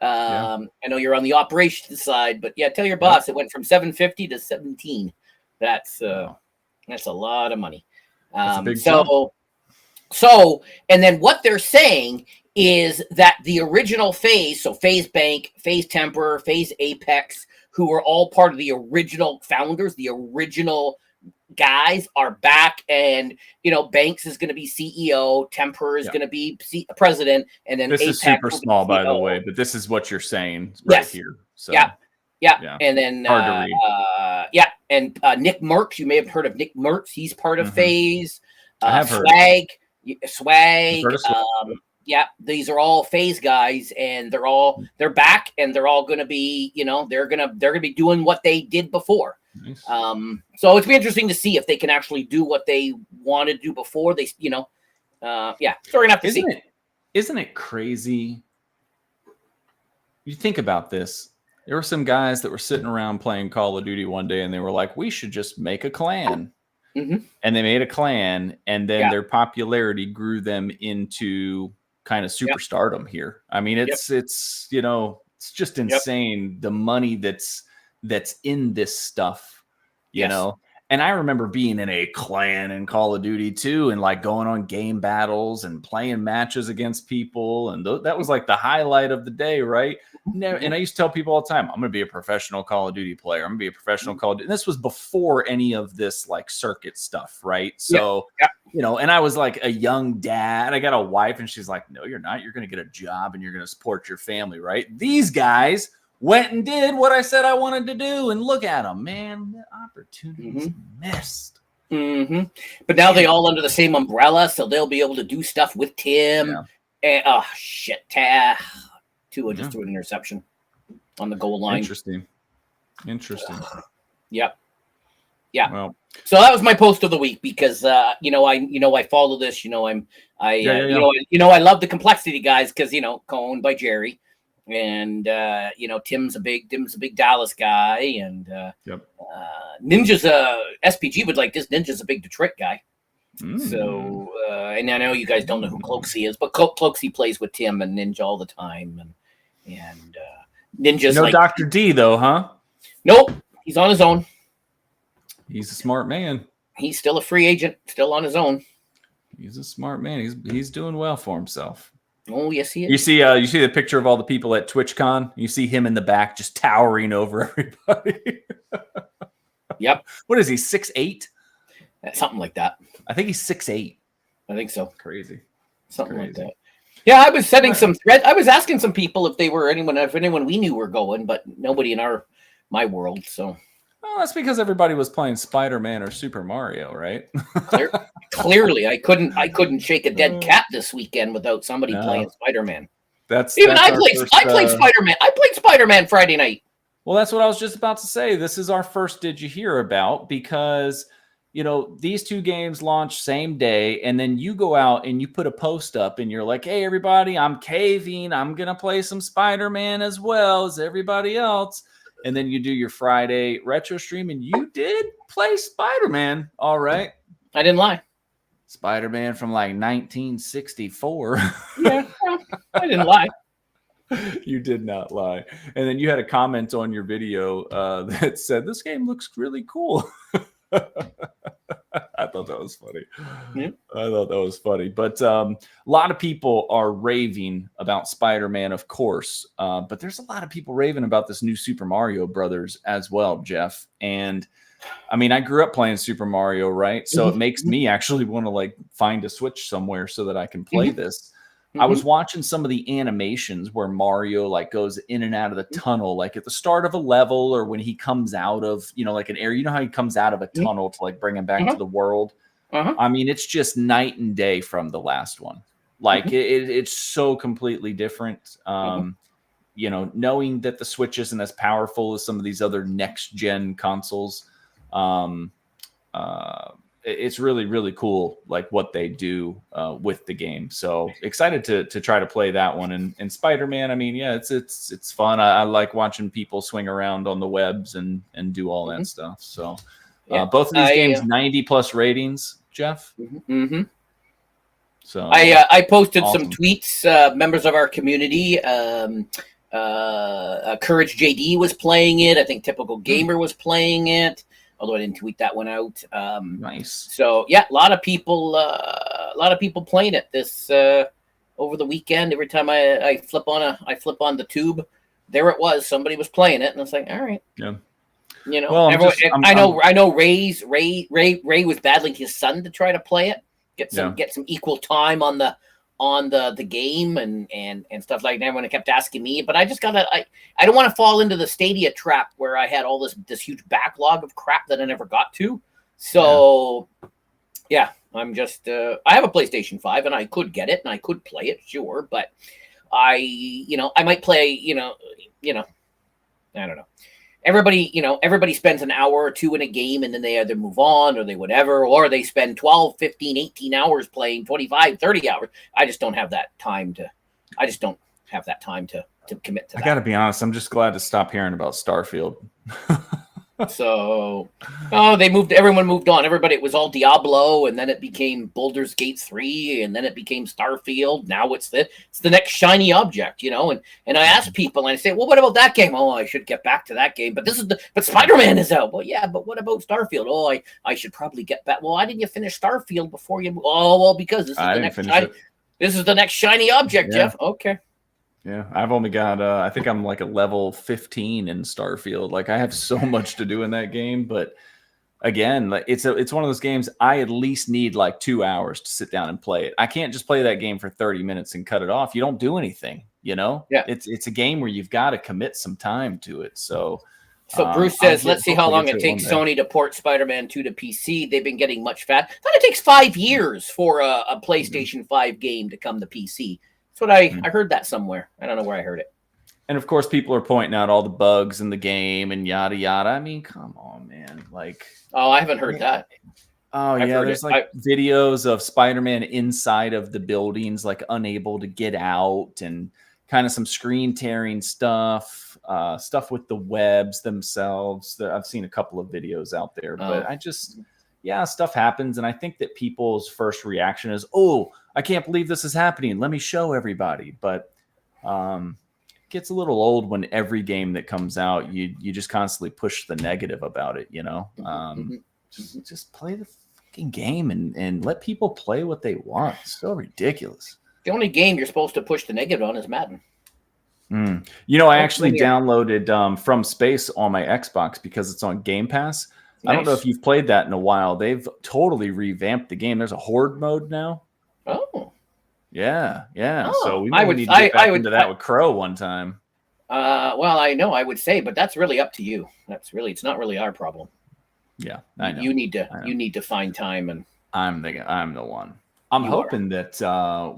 I know you're on the operations side, but tell your boss it went from 750 to 17. That's a lot of money. And then what they're saying is that the original FaZe, so FaZe Bank, FaZe Temper, FaZe Apex, who were all part of the original founders, the original guys are back, and Banks is going to be CEO, Temper is going to be president, and then this Apex is super small, by the way, but this is what you're saying right here. So yeah, and then hard to read. And Nick Merckx, you may have heard of Nick Merckx. He's part of FaZe. I have heard. Swag. These are all FaZe guys, and they're back, and they're all going to be, they're gonna be doing what they did before. Nice. So it's be interesting to see if they can actually do what they wanted to do before. So we're gonna have to see. Isn't it crazy? You think about this. There were some guys that were sitting around playing Call of Duty one day, and they were like, "We should just make a clan." And they made a clan, and then their popularity grew them into kind of superstardom here. I mean, it's just insane the money that's in this stuff, you know. And I remember being in a clan in Call of Duty too, and like going on game battles and playing matches against people, and that was like the highlight of the day, right? And I used to tell people all the time, I'm going to be a professional Call of Duty player. I'm going to be a professional Call of Duty. And this was before any of this like circuit stuff, right? So, and I was like a young dad. I got a wife, and she's like, no, you're not. You're going to get a job, and you're going to support your family, right? These guys went and did what I said I wanted to do, and look at them, man. The opportunities missed. But now they all under the same umbrella, so they'll be able to do stuff with Tim. And oh shit, Tua just threw an interception on the goal line. Interesting. Yeah. Well, so that was my post of the week because I follow this. I love the complexity guys because owned by Jerry. And Tim's a big Dallas guy, and Ninja's SPG would like this. Ninja's a big Detroit guy. So and I know you guys don't know who Cloaksy is, but Cloaksy plays with Tim and Ninja all the time, and Ninja's no Dr. D though, huh? Nope, he's on his own. He's a smart man. He's still a free agent, still on his own. He's a smart man. He's doing well for himself. Oh, yes, he is. You see the picture of all the people at TwitchCon? You see him in the back just towering over everybody. Yep. What is he, 6'8"? Something like that. I think he's 6'8". I think so. Crazy. Something like that. Yeah, I was setting some thread. I was asking some people if anyone we knew were going, but nobody in my world, so. Well, that's because everybody was playing Spider-Man or Super Mario, right? Clearly, I couldn't shake a dead cat this weekend without somebody playing Spider-Man. I played Spider-Man. I played Spider-Man Friday night. Well, that's what I was just about to say. This is our first Did You Hear About, because these two games launch same day, and then you go out and you put a post up and you're like, hey, everybody, I'm caving. I'm going to play some Spider-Man as well as everybody else. And then you do your Friday retro stream, and you did play Spider-Man. All right. I didn't lie. Spider-Man from like 1964. Yeah, I didn't lie. You did not lie. And then you had a comment on your video that said, this game looks really cool. I thought that was funny. Yeah. I thought that was funny. But a lot of people are raving about Spider-Man, of course. But there's a lot of people raving about this new Super Mario Brothers as well, Jeff. And I mean, I grew up playing Super Mario, right? So it makes me actually want to find a Switch somewhere so that I can play this. I was watching some of the animations where Mario goes in and out of the tunnel, at the start of a level, or when he comes out of, an area. You know how he comes out of a tunnel to bring him back to the world? I mean, it's just night and day from the last one. It's so completely different. Knowing that the Switch isn't as powerful as some of these other next-gen consoles, it's really, really cool, what they do with the game. So excited to try to play that one. And Spider-Man, I mean, yeah, it's fun. I like watching people swing around on the webs and do all that stuff. So both of these games, 90+ ratings, Jeff. So I posted awesome. some tweets. Members of our community, Courage JD was playing it. I think Typical Gamer was playing it, although I didn't tweet that one out. Nice. So yeah, a lot of people playing it this over the weekend. Every time I flip on the tube, there it was. Somebody was playing it, and it's like, all right, Yeah. Well, everyone, I know. Ray was battling his son to try to play it, get some equal time on the game and stuff like that. Everyone kept asking me, but I just I don't want to fall into the Stadia trap where I had all this huge backlog of crap that I never got to. So I'm just I have a PlayStation 5 and I could get it and I could play it, sure, but I might play, I don't know. Everybody spends an hour or two in a game and then they either move on or they whatever, or they spend 12, 15, 18 hours playing, 25, 30 hours. I just don't have that time to commit to that. I got to be honest. I'm just glad to stop hearing about Starfield. So, everyone moved on. It was all Diablo, and then it became Baldur's Gate 3, and then it became Starfield. Now it's the next shiny object, and I ask people, and I say, well, what about that game? Oh, I should get back to that game, but Spider-Man is out. Well, yeah, but what about Starfield? Oh, I should probably get back. Well, why didn't you finish Starfield before you? Oh, well, because this is the next shiny object, Jeff. Okay. Yeah, I've only got, I think I'm like a level 15 in Starfield. Like I have so much to do in that game, but again, like it's one of those games I at least need like 2 hours to sit down and play it. I can't just play that game for 30 minutes and cut it off. You don't do anything, Yeah. It's a game where you've got to commit some time to it. So Bruce says, let's see how long it takes Sony to port Spider-Man 2 to PC. They've been getting much fat. I thought it takes 5 years for a PlayStation 5 game to come to PC. That's what I heard that somewhere. I don't know where I heard it. And of course, people are pointing out all the bugs in the game and yada yada. I mean, come on, man! Like, I haven't heard that. Oh there's videos of Spider-Man inside of the buildings, like unable to get out, and kind of some screen tearing stuff, stuff with the webs themselves. I've seen a couple of videos out there, but stuff happens, and I think that people's first reaction is, "Oh, I can't believe this is happening. Let me show everybody." But it gets a little old when every game that comes out, you just constantly push the negative about it. Just play the fucking game and let people play what they want. It's so ridiculous. The only game you're supposed to push the negative on is Madden. I actually downloaded From Space on my Xbox because it's on Game Pass. Nice. I don't know if you've played that in a while. They've totally revamped the game. There's a horde mode now. Oh. Yeah. Oh, so we need to get back into that with Crow one time. Well, I know I would say, but that's really up to you. It's not really our problem. Yeah, I know. You need to find time, and I'm the one. I'm hoping that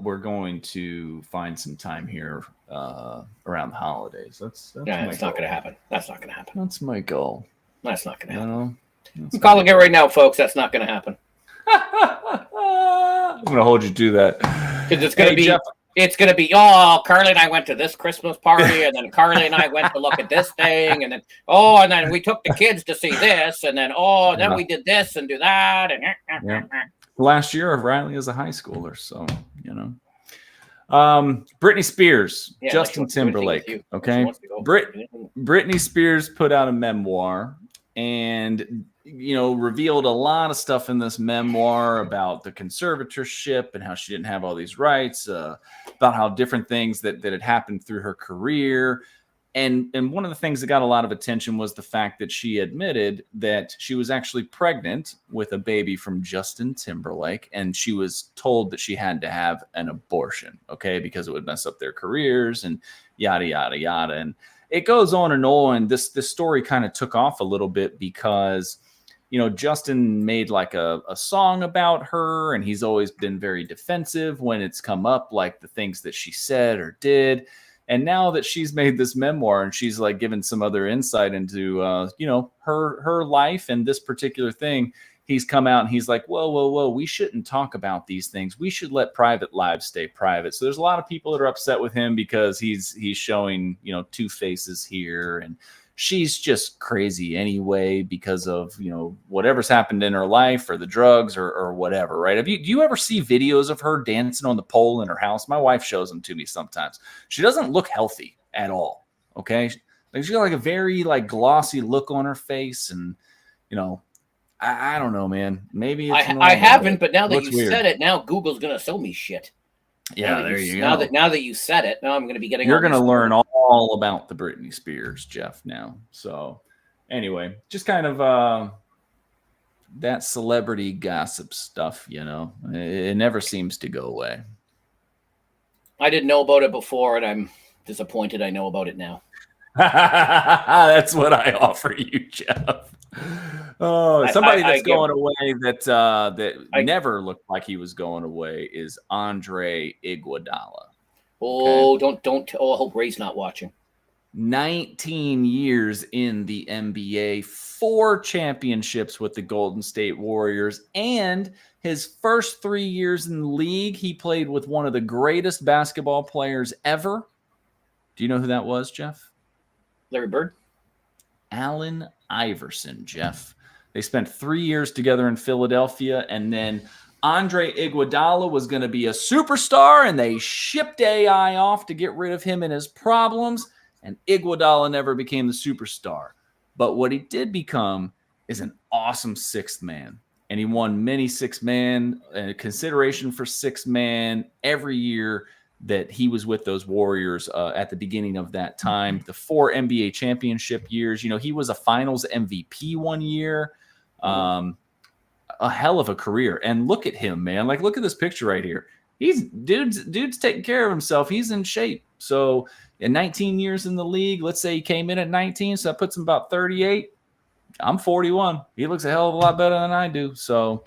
we're going to find some time here around the holidays. That's not going to happen. That's not going to happen. That's my goal. That's not going to happen. I'm calling it right now, folks. That's not going to happen. I'm going to hold you to that. Because it's going to be, Jeff. It's going to be, Carly and I went to this Christmas party, and then Carly and I went to look at this thing, and then we took the kids to see this, and then then we did this and do that, and last year of Riley as a high schooler, so Britney Spears, Justin Timberlake. Okay, Britney Spears put out a memoir and revealed a lot of stuff in this memoir about the conservatorship and how she didn't have all these rights, about how different things that had happened through her career. And one of the things that got a lot of attention was the fact that she admitted that she was actually pregnant with a baby from Justin Timberlake, and she was told that she had to have an abortion, okay, because it would mess up their careers and yada, yada, yada. And it goes on and on. This story kind of took off a little bit because, Justin made like a song about her, and he's always been very defensive when it's come up, like the things that she said or did. And now that she's made this memoir and she's like given some other insight into, her life and this particular thing, he's come out and he's like, whoa, we shouldn't talk about these things. We should let private lives stay private. So there's a lot of people that are upset with him because he's showing, two faces here, and she's just crazy anyway because of, whatever's happened in her life or the drugs or whatever, right? Do you ever see videos of her dancing on the pole in her house? My wife shows them to me sometimes. She doesn't look healthy at all, okay? She's got like a very like glossy look on her face, and, I don't know, man. Maybe it's I haven't, but now that you said it, now Google's going to sell me shit. Yeah, there you go. go. Now that you said it, now I'm going to be getting. You're going to learn all about the Britney Spears, Jeff. Now, so anyway, just kind of that celebrity gossip stuff. It never seems to go away. I didn't know about it before, and I'm disappointed I know about it now. That's what I offer you, Jeff. Oh, somebody that's going away that never looked like he was going away is Andre Iguodala. Oh, okay. Don't. Oh, I hope Ray's not watching. 19 years in the NBA, 4 championships with the Golden State Warriors, and his first 3 years in the league, he played with one of the greatest basketball players ever. Do you know who that was, Jeff? Larry Bird? Allen Iverson, Jeff. They spent 3 years together in Philadelphia, and then Andre Iguodala was going to be a superstar, and they shipped AI off to get rid of him and his problems, and Iguodala never became the superstar. But what he did become is an awesome sixth man, and he won many six-man, consideration for six-man every year that he was with those Warriors at the beginning of that time. The 4 NBA championship years, he was a finals MVP one year. A hell of a career. And look at him, man. Like, look at this picture right here. Dude's taking care of himself. He's in shape. So in 19 years in the league, let's say he came in at 19, so that puts him about 38. I'm 41. He looks a hell of a lot better than I do. So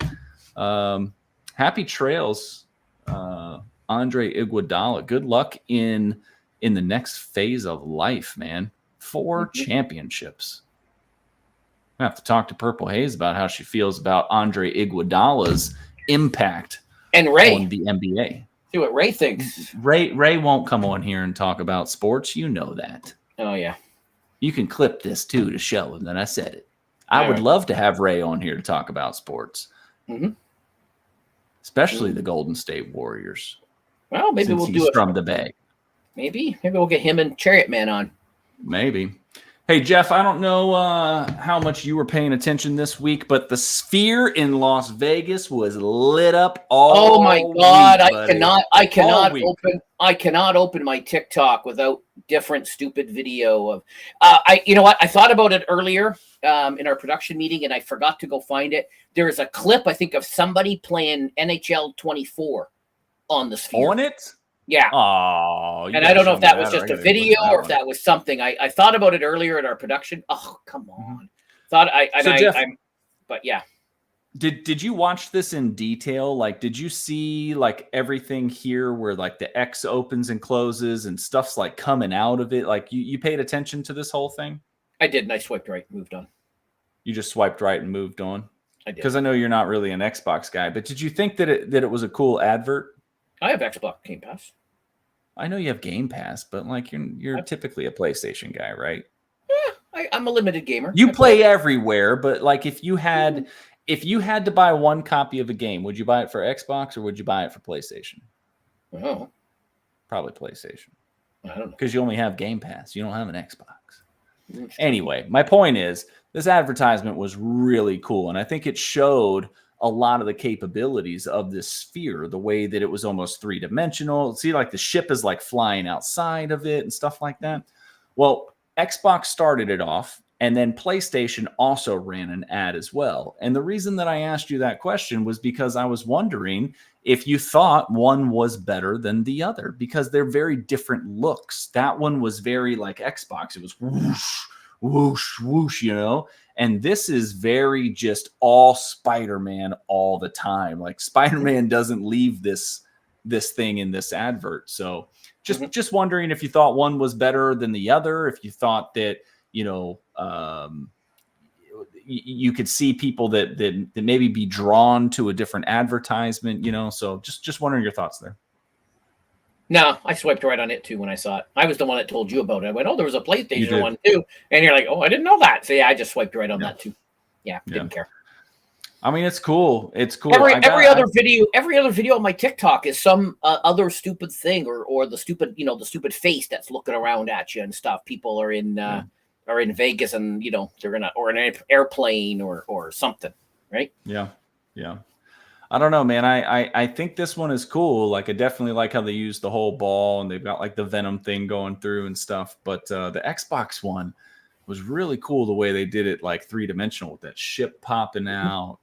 happy trails, Andre Iguodala. Good luck in the next phase of life, man. 4 championships. I have to talk to Purple Haze about how she feels about Andre Iguodala's impact and Ray on the NBA. See what Ray thinks. Ray won't come on here and talk about sports. You know that. Oh, yeah. You can clip this, too, to show him that I said it. I would love to have Ray on here to talk about sports. Mm-hmm. Especially the Golden State Warriors. Well, maybe we'll do it from the Bay. Maybe we'll get him and Chariot Man on. Maybe. Hey, Jeff, I don't know how much you were paying attention this week, but the Sphere in Las Vegas was lit up all Oh my God! Week, I cannot open my TikTok without different stupid video of. You know what? I thought about it earlier in our production meeting, and I forgot to go find it. There is a clip, I think, of somebody playing NHL 24 on the Sphere. On it? Yeah. Oh, and I don't know if that was just a video or if that was something. I thought about it earlier in our production. Oh, come on. Jeff, but yeah. Did you watch this in detail? Like, did you see like everything here where like the X opens and closes and stuff's like coming out of it? Like you paid attention to this whole thing? I did, and I swiped right, moved on. You just swiped right and moved on? I did. Because I know you're not really an Xbox guy, but did you think that it was a cool advert? I have Xbox Game Pass. I know you have Game Pass, but like you're typically a PlayStation guy, right? Yeah, I'm a limited gamer. You play everywhere, but like if you had to buy one copy of a game, would you buy it for Xbox or would you buy it for PlayStation? Oh, probably PlayStation. I don't know, because you only have Game Pass. You don't have an Xbox. Anyway, my point is this advertisement was really cool, and I think it showed a lot of the capabilities of this Sphere, the way that it was almost 3-dimensional. See, like the ship is like flying outside of it and stuff like that. Well, Xbox started it off, and then PlayStation also ran an ad as well. And the reason that I asked you that question was because I was wondering if you thought one was better than the other, because they're very different looks. That one was very like Xbox. It was whoosh, whoosh, whoosh, And this is very just all Spider-Man all the time. Like Spider-Man doesn't leave this thing in this advert. So just wondering if you thought one was better than the other, if you thought that, you could see people that maybe be drawn to a different advertisement, So just wondering your thoughts there. No, I swiped right on it too when I saw it. I was the one that told you about it. I went, oh, there was a PlayStation one too. And you're like, oh, I didn't know that. So yeah, I just swiped right on that too. Yeah, didn't care. I mean, it's cool. It's cool. Every other video on my TikTok is some other stupid thing or the stupid, the stupid face that's looking around at you and stuff. People are in Vegas and they're or in an airplane or something, right? Yeah. I don't know, man. I think this one is cool. Like, I definitely like how they use the whole ball, and they've got like the Venom thing going through and stuff. But the Xbox one was really cool the way they did it, like 3-dimensional with that ship popping out.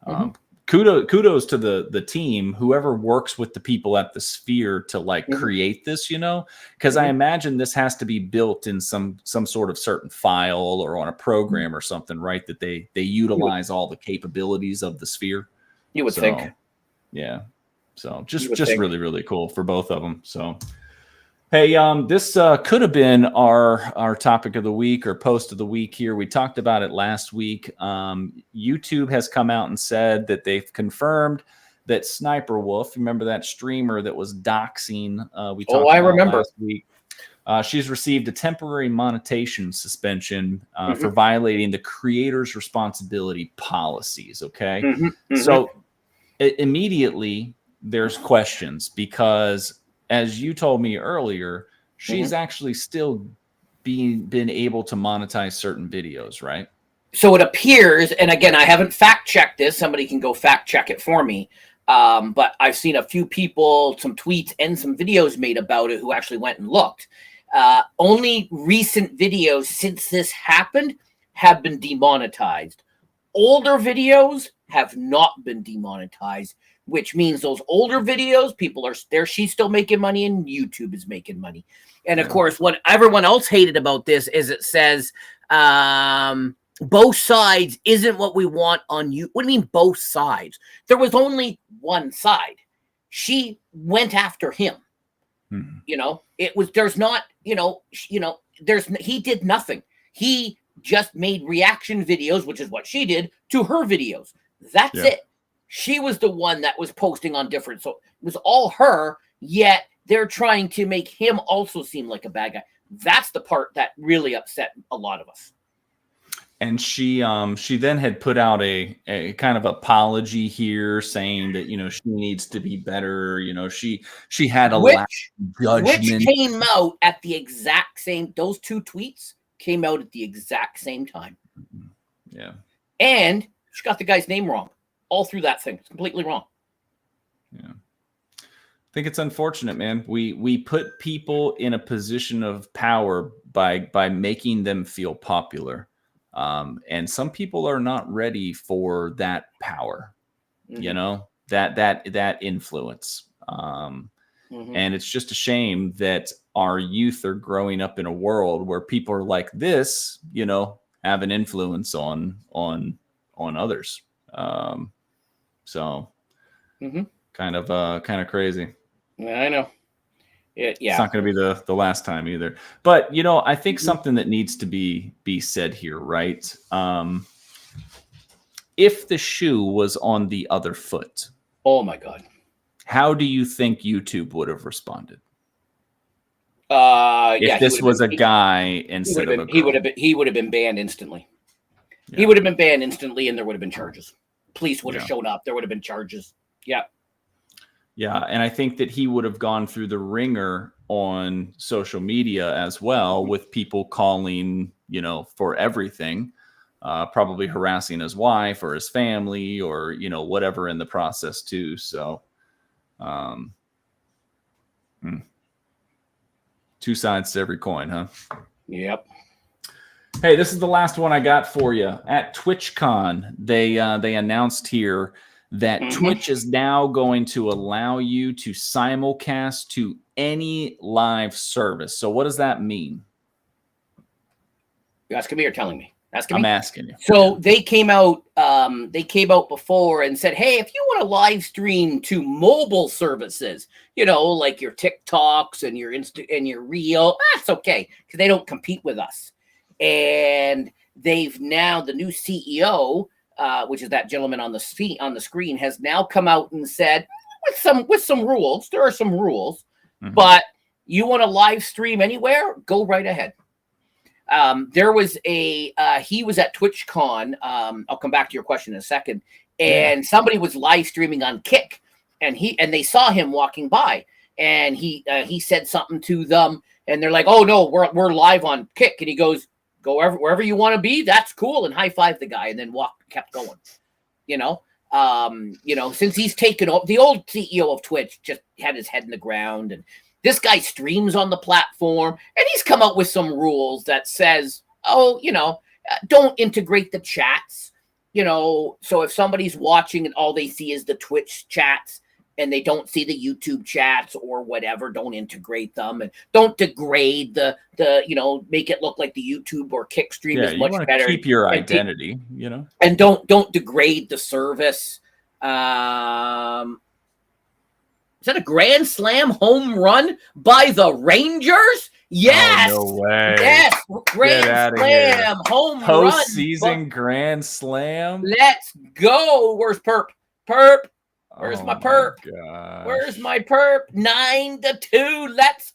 And kudos to the team, whoever works with the people at the Sphere to like create this, because I imagine this has to be built in some sort of certain file or on a program or something, right? That they utilize all the capabilities of the Sphere. You would think. Yeah. So just really, really cool for both of them. So, hey, this could have been our topic of the week or post of the week here. We talked about it last week. YouTube has come out and said that they've confirmed that Sniper Wolf, remember that streamer that was doxing? We talked about remember last week. She's received a temporary monetization suspension for violating the creator's responsibility policies. Okay. So immediately there's questions because, as you told me earlier, she's actually still been able to monetize certain videos, right? So it appears, and again, I haven't fact checked this. Somebody can go fact check it for me. But I've seen a few people, some tweets and some videos made about it who actually went and looked. Only recent videos since this happened have been demonetized. Older videos have not been demonetized, which means those older videos, people are there. She's still making money and YouTube is making money. And of course, what everyone else hated about this is it says both sides isn't what we want on you. What do you mean both sides? There was only one side. She went after him. It was, there's not, he did nothing. He just made reaction videos, which is what she did to her videos. That's it. She was the one that was posting on different. So it was all her, yet they're trying to make him also seem like a bad guy. That's the part that really upset a lot of us. And she then had put out a kind of apology here saying that, she needs to be better. She had a lack of judgment. Which came out at the exact same, those two tweets came out at the exact same time. Yeah. And she got the guy's name wrong all through that thing. It's completely wrong. Yeah. I think it's unfortunate, man. We put people in a position of power by making them feel popular. And some people are not ready for that power, that influence. And it's just a shame that our youth are growing up in a world where people are like this, have an influence on others. So kind of crazy. Yeah, I know. It's not going to be the last time either. But, I think something that needs to be said here, right? If the shoe was on the other foot. Oh, my God. How do you think YouTube would have responded? If this was a guy instead of a girl. He would have been banned instantly. Yeah. He would have been banned instantly, and there would have been charges. Police would have shown up. There would have been charges. Yeah. Yeah, and I think that he would have gone through the ringer on social media as well, with people calling, for everything, probably harassing his wife or his family or, whatever in the process too. So, two sides to every coin, huh? Yep. Hey, this is the last one I got for you. At TwitchCon, they announced here that Twitch is now going to allow you to simulcast to any live service. So what does that mean? You asking me or telling me? I'm asking you. So they came out before and said, hey, if you want to live stream to mobile services, like your TikToks and your your Reel, that's okay, because they don't compete with us. And they've now, the new CEO, which is that gentleman on the screen, has now come out and said, with some rules, there are some rules, but you want to live stream anywhere, go right ahead. There was he was at TwitchCon. I'll come back to your question in a second. And somebody was live streaming on Kick, and they saw him walking by, and he said something to them, and they're like, "Oh no, we're live on Kick," and he goes, "Go wherever you want to be. That's cool," and high-five the guy, and then kept going. Since he's taken over, the old CEO of Twitch just had his head in the ground, and this guy streams on the platform, and he's come up with some rules that says, don't integrate the chats. So if somebody's watching and all they see is the Twitch chats and they don't see the YouTube chats or whatever, don't integrate them, and don't degrade the make it look like the YouTube or Kick stream is much better. Keep your identity, and don't degrade the service. Is that a grand slam home run by the Rangers? Yes. Oh, no way. Yes. Grand slam home run. Postseason grand slam. Let's go. Where's Perp? Where's my Perp? Where's my Perp? 9-2. Let's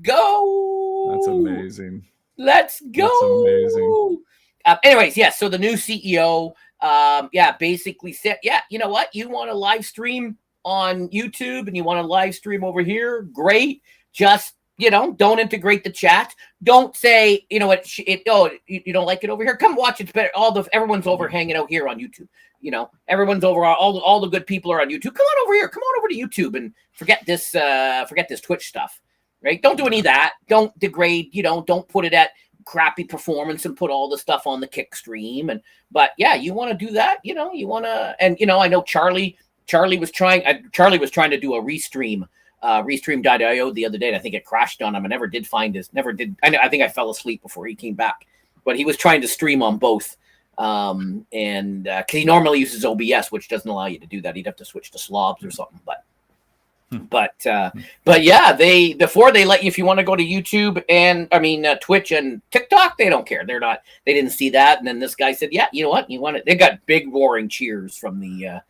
go. That's amazing. Let's go. That's amazing. Anyways, yes. So the new CEO, basically said, you know what? You want to live stream on YouTube and you want to live stream over here? Great. Just don't integrate the chat. Don't say, you don't like it over here. Come watch it. Better. Everyone's over hanging out here on YouTube. Everyone's over. All the good people are on YouTube. Come on over here. Come on over to YouTube and forget this Twitch stuff, right? Don't do any of that. Don't degrade. Don't put it at crappy performance and put all the stuff on the Kick stream. But you want to do that. You want to. And I know Charlie was trying to do a restream. Restream.io the other day, and I think it crashed on him. I never did. I think I fell asleep before he came back, but he was trying to stream on both. And because he normally uses OBS, which doesn't allow you to do that. He'd have to switch to slobs or something. But they before they let you, if you want to go to YouTube and Twitch and TikTok, they don't care. They didn't see that. And then this guy said, you know what, you want it. They got big roaring cheers from the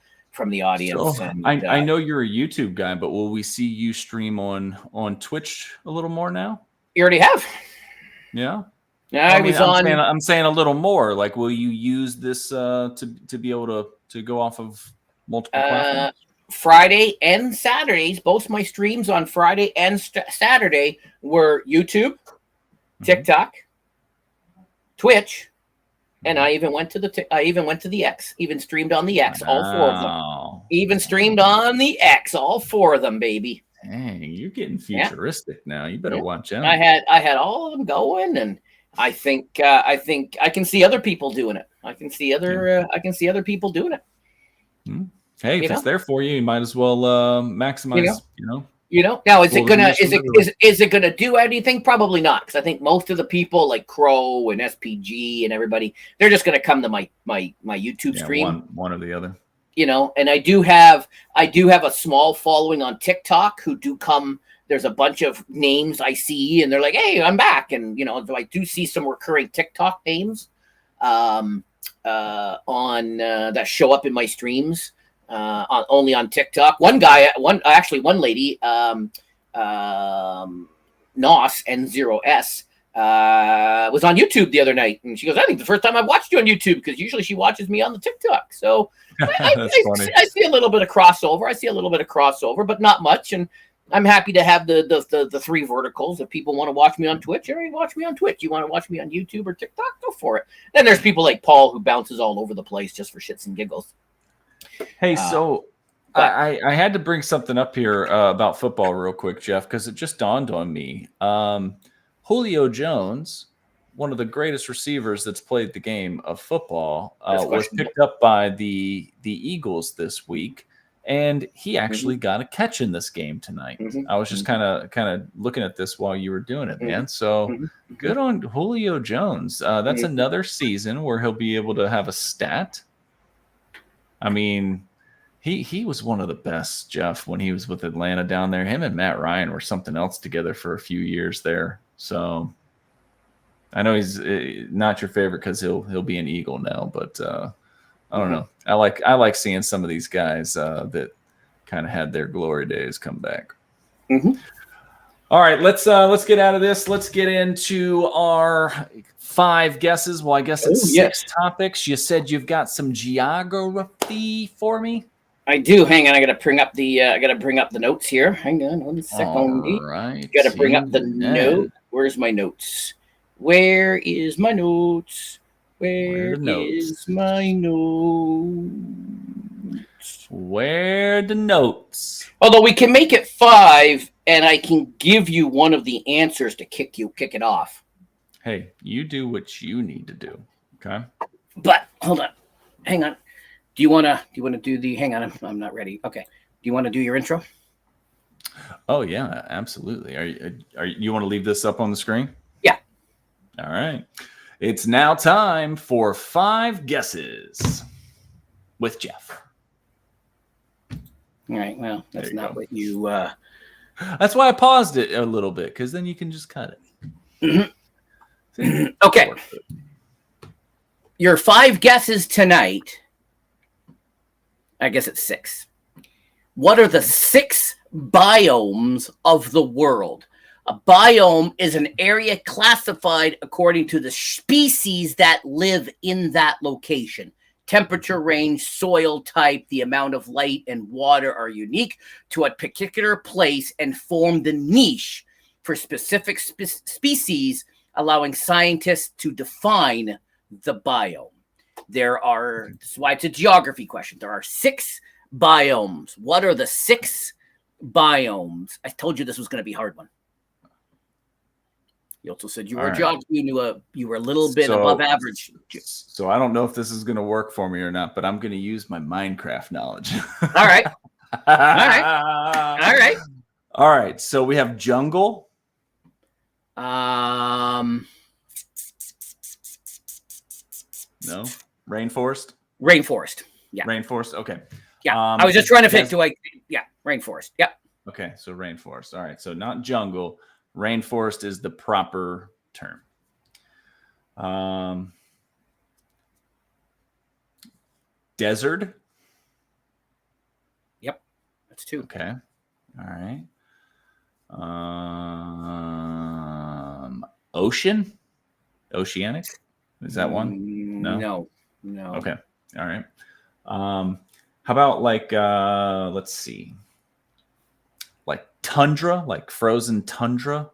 audience. So, I know you're a YouTube guy, but will we see you stream on Twitch a little more now? You already have. Yeah. Yeah, I'm saying a little more. Like, will you use this to be able to go off of multiple platforms? Friday and Saturdays, both my streams on Friday and Saturday were YouTube, TikTok, Twitch, and I even went to the X. Even streamed on the X. All four of them. Even streamed on the X. All four of them, baby. Dang, you're getting futuristic now. You better watch out. I had all of them going, and I think I can see other people doing it. I can see other people doing it. Hey, if it's there for you, you might as well maximize. Now is it gonna do anything? Probably not, because I think most of the people like Crow and SPG and everybody, they're just gonna come to my YouTube stream. One or the other. And I do have a small following on TikTok who do come. There's a bunch of names I see, and they're like, "Hey, I'm back." And so I do see some recurring TikTok names on that show up in my streams. Only on TikTok. One lady, Nos N0S, was on YouTube the other night, and she goes, "I think the first time I watched you on YouTube, because usually she watches me on the TikTok." So I see a little bit of crossover. But not much. And I'm happy to have the three verticals. If people want to watch me on Twitch, watch me on Twitch. You want to watch me on YouTube or TikTok? Go for it. Then there's people like Paul who bounces all over the place just for shits and giggles. Hey, I had to bring something up here about football real quick, Jeff, because it just dawned on me. Julio Jones, one of the greatest receivers that's played the game of football, was picked up by the Eagles this week, and he actually got a catch in this game tonight. I was just kind of looking at this while you were doing it, man. So good on Julio Jones. That's another season where he'll be able to have a stat. I mean, he was one of the best, Jeff, when he was with Atlanta down there. Him and Matt Ryan were something else together for a few years there. So I know he's not your favorite because he'll be an Eagle now, but I don't know. I like seeing some of these guys that kind of had their glory days come back. All right, let's get out of this. Let's get into our 5 guesses. Well, I guess it's 6 topics. You said you've got some geography for me. I do. Hang on, I gotta bring up the notes here. Hang on 1 second. All right. Gotta bring up the note. Where's my notes? Where is my notes? Where is my notes? Where the notes? Although we can make it 5, and I can give you one of the answers to kick it off. Hey, you do what you need to do. Okay. But hold on, hang on. Do you wanna do the? Hang on, I'm not ready. Okay. Do you want to do your intro? Oh yeah, absolutely. Are you want to leave this up on the screen? Yeah. All right. It's now time for 5 guesses with Jeff. All right. Well, that's not what you. That's why I paused it a little bit, because then you can just cut it. See? Okay. Your 5 guesses tonight. I guess it's 6. What are the 6 biomes of the world? A biome is an area classified according to the species that live in that location. Temperature range, soil type, the amount of light and water are unique to a particular place and form the niche for specific species, allowing scientists to define the biome. This is why it's a geography question. There are 6 biomes. What are the 6 biomes? I told you this was going to be a hard one. You also said you were a geography. You were a little bit above average. So I don't know if this is going to work for me or not, but I'm going to use my Minecraft knowledge. All right. All right. So we have jungle. No. Rainforest. Rainforest. Yeah. Rainforest. Okay. Yeah. I was just trying to think. Rainforest. Yeah. Okay. So rainforest. All right. So not jungle. Rainforest is the proper term. Desert. Yep. That's 2. Okay. All right. Ocean. Oceanic. Is that one? No. Okay. All right. How about let's see. Like tundra, like frozen tundra?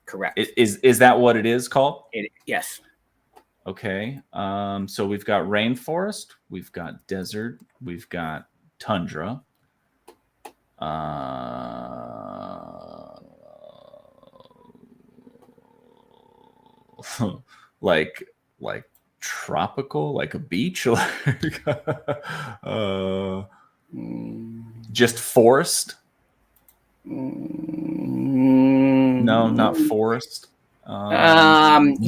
Correct. Is that what it is called? Yes. Okay. So we've got rainforest, we've got desert, we've got tundra. like tropical, like a beach, just forest. No, not forest. Woodlands.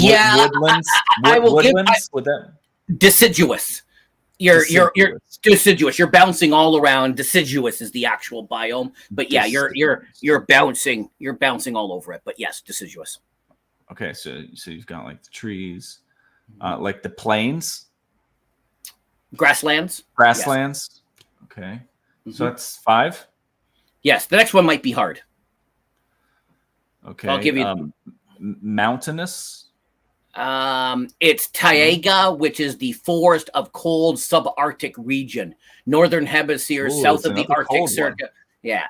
Woodlands. Would that deciduous? You're deciduous. You're bouncing all around. Deciduous is the actual biome, but yeah, you're bouncing all over it. But yes, deciduous. Okay, so you've got like the trees, like the plains, grasslands. Yes. Okay, so that's 5. Yes, the next one might be hard. Okay, I'll give you mountainous. It's taiga, which is the forest of cold subarctic region, northern hemisphere, south of the Arctic Circle. Yeah.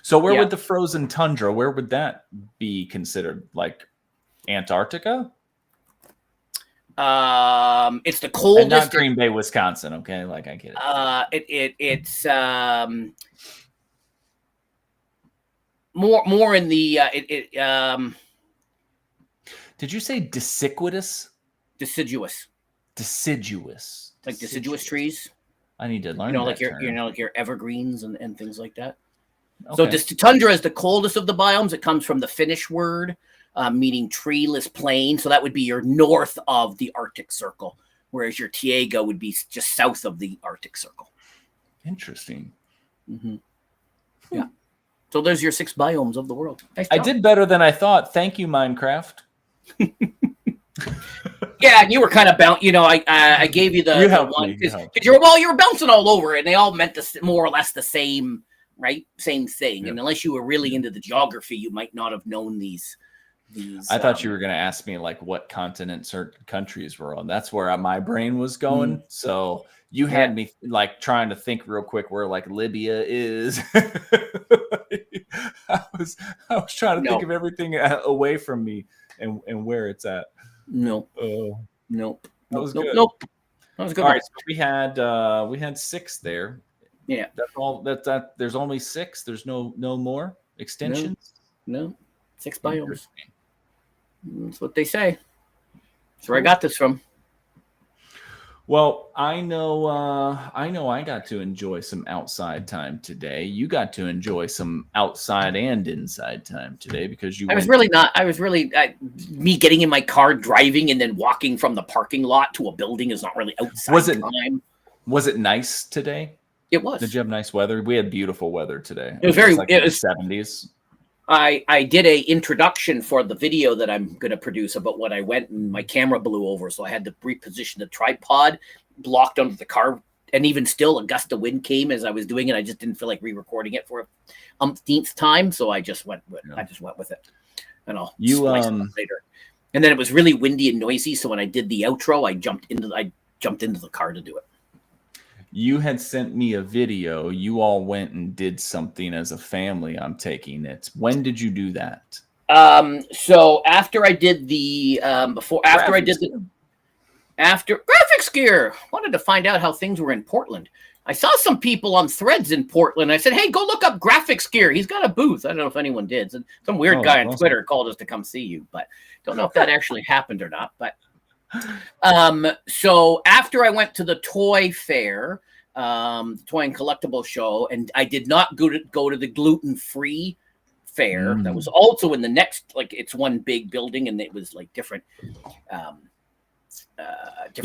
So where would the frozen tundra? Where would that be considered? Like Antarctica? It's the coldest. And not Green Bay, Wisconsin. Okay, like I get it. It's more in the Did you say deciduous? Deciduous. Like deciduous trees. I need to learn. Like your evergreens and things like that. Okay. So tundra is the coldest of the biomes. It comes from the Finnish word meaning treeless plain. So that would be your north of the Arctic Circle, whereas your taiga would be just south of the Arctic Circle. Interesting. Mm-hmm. Yeah. So there's your 6 biomes of the world. Nice I did better than I thought. Thank you, Minecraft. Yeah, and you were kind of I gave you the one because you were bouncing all over, and they all meant more or less the same, right? Same thing. Yep. And unless you were really into the geography, you might not have known these. I thought you were going to ask me like what continent certain countries were on. That's where my brain was going. Mm-hmm. So you had me like trying to think real quick where like Libya is. I was trying to think of everything away from me and where it's at. Nope. That was good. Nope. That was good. All right, so we had 6 there. Yeah. That's all. That there's only 6. There's no more extensions. No. 6 biomes. Interesting. That's what they say. That's where I got this from. Well, I know I got to enjoy some outside time today. You got to enjoy some outside and inside time today because you I was really me getting in my car, driving, and then walking from the parking lot to a building is not really outside time. Was it nice today? It was. Did you have nice weather? We had beautiful weather today. It was very like it was 70s. I did a introduction for the video that I'm going to produce about what I went, and my camera blew over, so I had to reposition the tripod, blocked under the car, and even still, a gust of wind came as I was doing it. I just didn't feel like re-recording it for umpteenth time, so I just went with it, and I'll splice it up later. And then it was really windy and noisy, so when I did the outro, I jumped into the car to do it. You had sent me a video. You all went and did something as a family. I'm taking it. When did you do that? So after I did the after graphics gear, wanted to find out how things were in Portland. I saw some people on Threads in Portland. I said, "Hey, go look up graphics gear. He's got a booth." I don't know if anyone did. Some weird guy on Twitter called us to come see you, but don't know if that actually happened or not. But so after I went to the toy fair, the toy and collectible show, and I did not go to the gluten-free fair. That was also in the next, like, it's one big building, and it was like different. Yeah,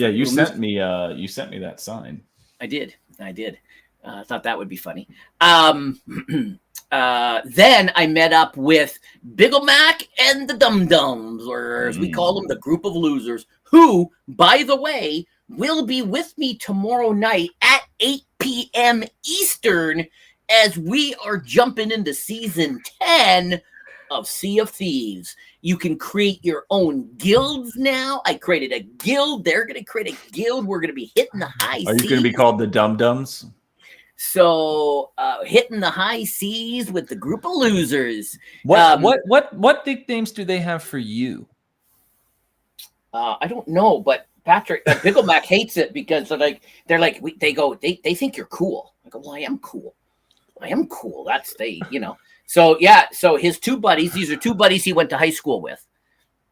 you sent me that sign. I did. I thought that would be funny. Then I met up with Biggle Mac and the Dum Dums, or as we call them, the group of losers, who, by the way, will be with me tomorrow night at 8 p.m. Eastern as we are jumping into season 10 of Sea of Thieves. You can create your own guilds now. I created a guild. They're going to create a guild. We're going to be hitting the high seas. Are you going to be called the Dum Dums? So hitting the high seas with the group of losers. What nicknames do they have for you? I don't know, but Patrick Biggle Mac hates it because they think you're cool. I go, well, I am cool. That's So yeah, so his two buddies. These are two buddies he went to high school with.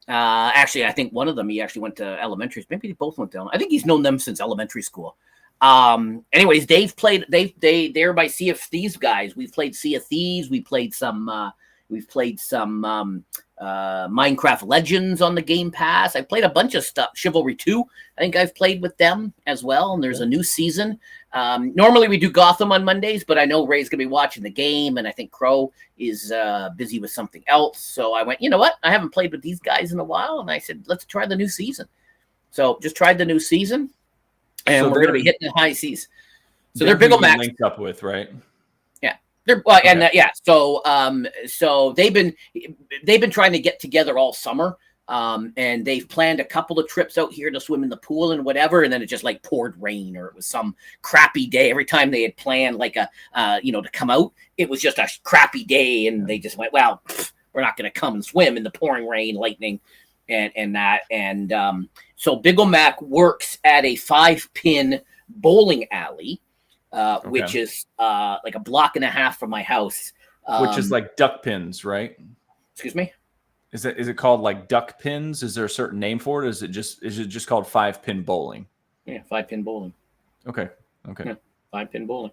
Actually, I think one of them he actually went to elementary. Maybe they both went to. I think he's known them since elementary school. Anyways, they're my Sea of Thieves guys. We've played Sea of Thieves. We've played some Minecraft Legends on the Game Pass. I played a bunch of stuff. Chivalry 2, I think I've played with them as well. And there's a new season. Normally we do Gotham on Mondays, but I know Ray's gonna be watching the game, and I think Crow is busy with something else. So I went, you know what? I haven't played with these guys in a while, and I said, let's try the new season. So just tried the new season. And we're going to be hitting the high seas. So they're Biggle Mac linked up with, right? Yeah, they're So they've been trying to get together all summer, and they've planned a couple of trips out here to swim in the pool and whatever. And then it just like poured rain, or it was some crappy day. Every time they had planned like to come out, it was just a crappy day, and they just went, well, we're not going to come and swim in the pouring rain, lightning. So Biggle Mac works at a 5-pin bowling alley, which is like a block and a half from my house. Which is like duck pins, right? Excuse me? Is it called like duck pins? Is there a certain name for it? Is it just called 5-pin bowling? Yeah, 5-pin bowling. Okay. Yeah, 5-pin bowling.